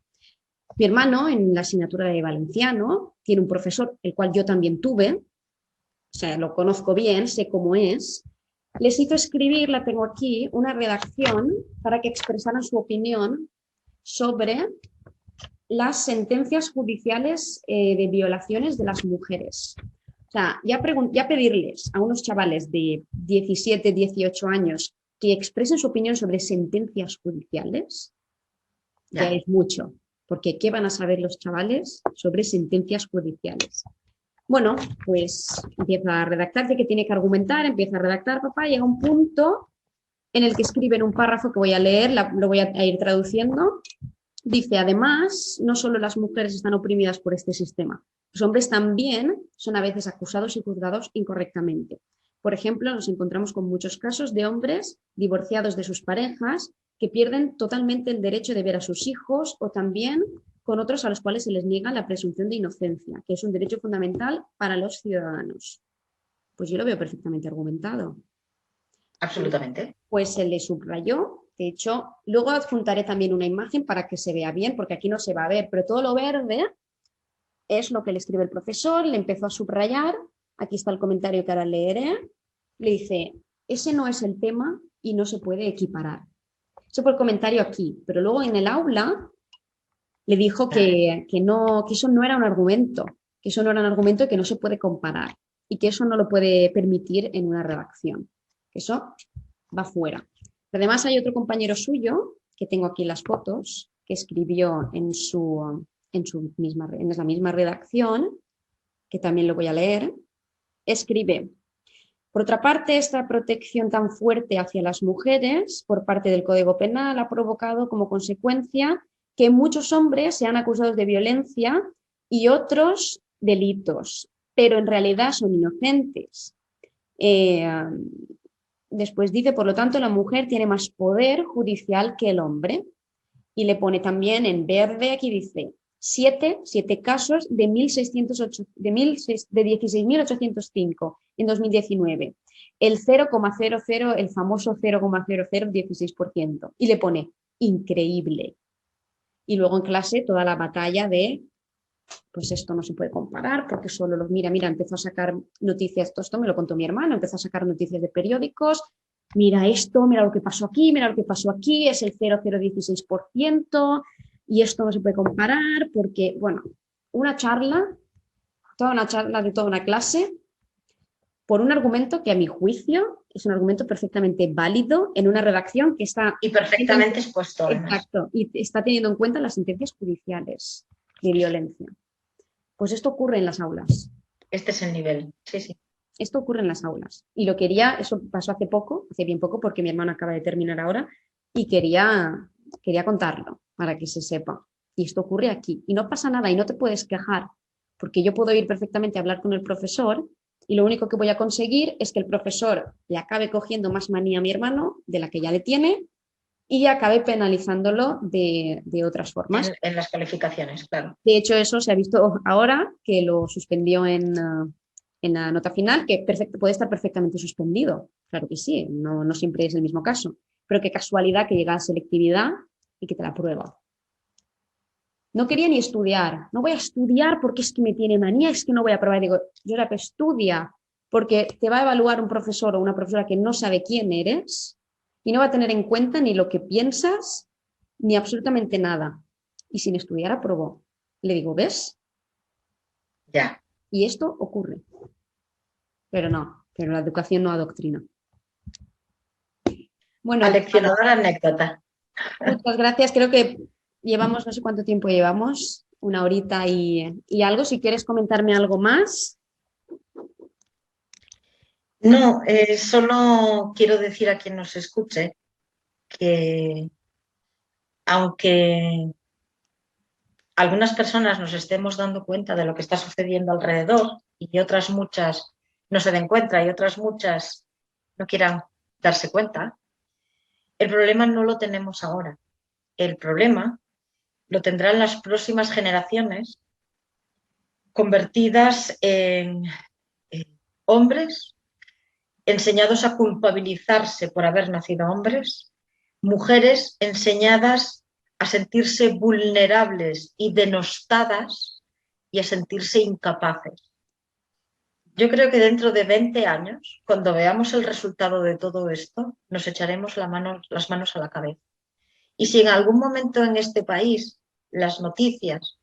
Mi hermano, en la asignatura de valenciano, tiene un profesor, el cual yo también tuve, o sea, lo conozco bien, sé cómo es. Les hizo escribir, la tengo aquí, una redacción para que expresaran su opinión sobre las sentencias judiciales de violaciones de las mujeres. O sea, ya pedirles a unos chavales de 17, 18 años que expresen su opinión sobre sentencias judiciales, ya es mucho. Porque ¿qué van a saber los chavales sobre sentencias judiciales? Bueno, pues empieza a redactar, de que tiene que argumentar, empieza a redactar, papá, llega un punto en el que escribe en un párrafo que voy a leer, lo voy a ir traduciendo. Dice, además, no solo las mujeres están oprimidas por este sistema, los hombres también son a veces acusados y juzgados incorrectamente. Por ejemplo, nos encontramos con muchos casos de hombres divorciados de sus parejas que pierden totalmente el derecho de ver a sus hijos, o también con otros a los cuales se les niega la presunción de inocencia, que es un derecho fundamental para los ciudadanos. Pues yo lo veo perfectamente argumentado. Absolutamente. Pues se le subrayó. De hecho, luego adjuntaré también una imagen para que se vea bien, porque aquí no se va a ver, pero todo lo verde es lo que le escribe el profesor, le empezó a subrayar. Aquí está el comentario que ahora leeré. Le dice, ese no es el tema y no se puede equiparar. Eso fue el comentario aquí, pero luego en el aula le dijo que eso no era un argumento, que eso no era un argumento y que no se puede comparar y que eso no lo puede permitir en una redacción, que eso va fuera. Además hay otro compañero suyo, que tengo aquí las fotos, que escribió en la misma redacción, que también lo voy a leer, escribe: por otra parte, esta protección tan fuerte hacia las mujeres por parte del Código Penal ha provocado como consecuencia que muchos hombres sean acusados de violencia y otros delitos, pero en realidad son inocentes. Después dice, por lo tanto, la mujer tiene más poder judicial que el hombre. Y le pone también en verde, aquí dice, 7 casos de 16.805 en 2019. El famoso 0,0016%. Y le pone, increíble. Y luego en clase toda la batalla de, pues esto no se puede comparar porque solo los, mira, empezó a sacar noticias, todo esto me lo contó mi hermano, empezó a sacar noticias de periódicos, mira esto, mira lo que pasó aquí, mira lo que pasó aquí, es el 0,016% y esto no se puede comparar porque, bueno, toda una charla de toda una clase por un argumento que a mi juicio es un argumento perfectamente válido en una redacción que está... Y perfectamente expuesto. Exacto, y está teniendo en cuenta las sentencias judiciales de violencia. Pues esto ocurre en las aulas. Este es el nivel, sí, sí. Esto ocurre en las aulas. Y eso pasó hace bien poco, porque mi hermano acaba de terminar ahora, y quería contarlo para que se sepa. Y esto ocurre aquí. Y no pasa nada, y no te puedes quejar, porque yo puedo ir perfectamente a hablar con el profesor, y lo único que voy a conseguir es que el profesor le acabe cogiendo más manía a mi hermano de la que ya le tiene, y acabe penalizándolo de otras formas. En las calificaciones, claro. De hecho, eso se ha visto ahora, que lo suspendió en la nota final, que puede estar perfectamente suspendido. Claro que sí, no siempre es el mismo caso. Pero qué casualidad que llega a selectividad y que te la prueba. No quería ni estudiar. No voy a estudiar porque es que me tiene manía, es que no voy a probar. Digo, yo la que estudia, porque te va a evaluar un profesor o una profesora que no sabe quién eres y no va a tener en cuenta ni lo que piensas ni absolutamente nada. Y sin estudiar aprobó. Le digo, ¿ves? Ya. Y esto ocurre. Pero la educación no adoctrina. Bueno, Aleccionadora anécdota. muchas gracias. Creo que llevamos, no sé cuánto tiempo llevamos, una horita y algo. Si quieres comentarme algo más. No, solo quiero decir a quien nos escuche que aunque algunas personas nos estemos dando cuenta de lo que está sucediendo alrededor y otras muchas no se den cuenta y otras muchas no quieran darse cuenta, el problema no lo tenemos ahora. El problema lo tendrán las próximas generaciones convertidas en hombres enseñados a culpabilizarse por haber nacido hombres, mujeres enseñadas a sentirse vulnerables y denostadas y a sentirse incapaces. Yo creo que dentro de 20 años, cuando veamos el resultado de todo esto, nos echaremos las manos a la cabeza. Y si en algún momento en este país las noticias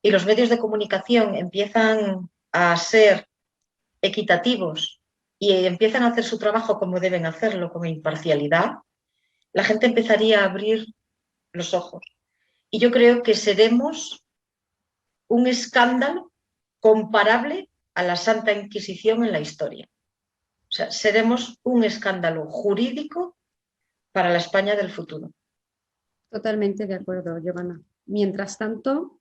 y los medios de comunicación empiezan a ser equitativos y empiezan a hacer su trabajo como deben hacerlo, con imparcialidad, la gente empezaría a abrir los ojos. Y yo creo que seremos un escándalo comparable a la Santa Inquisición en la historia. O sea, seremos un escándalo jurídico para la España del futuro. Totalmente de acuerdo, Giovanna. Mientras tanto,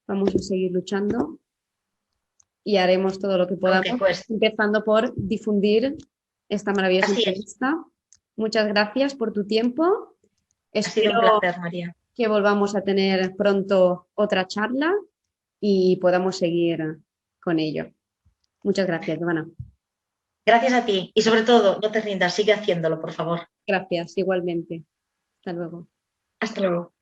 vamos a seguir luchando y haremos todo lo que podamos, empezando por difundir esta maravillosa entrevista. Muchas gracias por tu tiempo. Ha sido un placer, María. Que volvamos a tener pronto otra charla y podamos seguir con ello. Muchas gracias, Giovanna. Gracias a ti y sobre todo, no te rindas, sigue haciéndolo, por favor. Gracias, igualmente. Hasta luego. Hasta luego.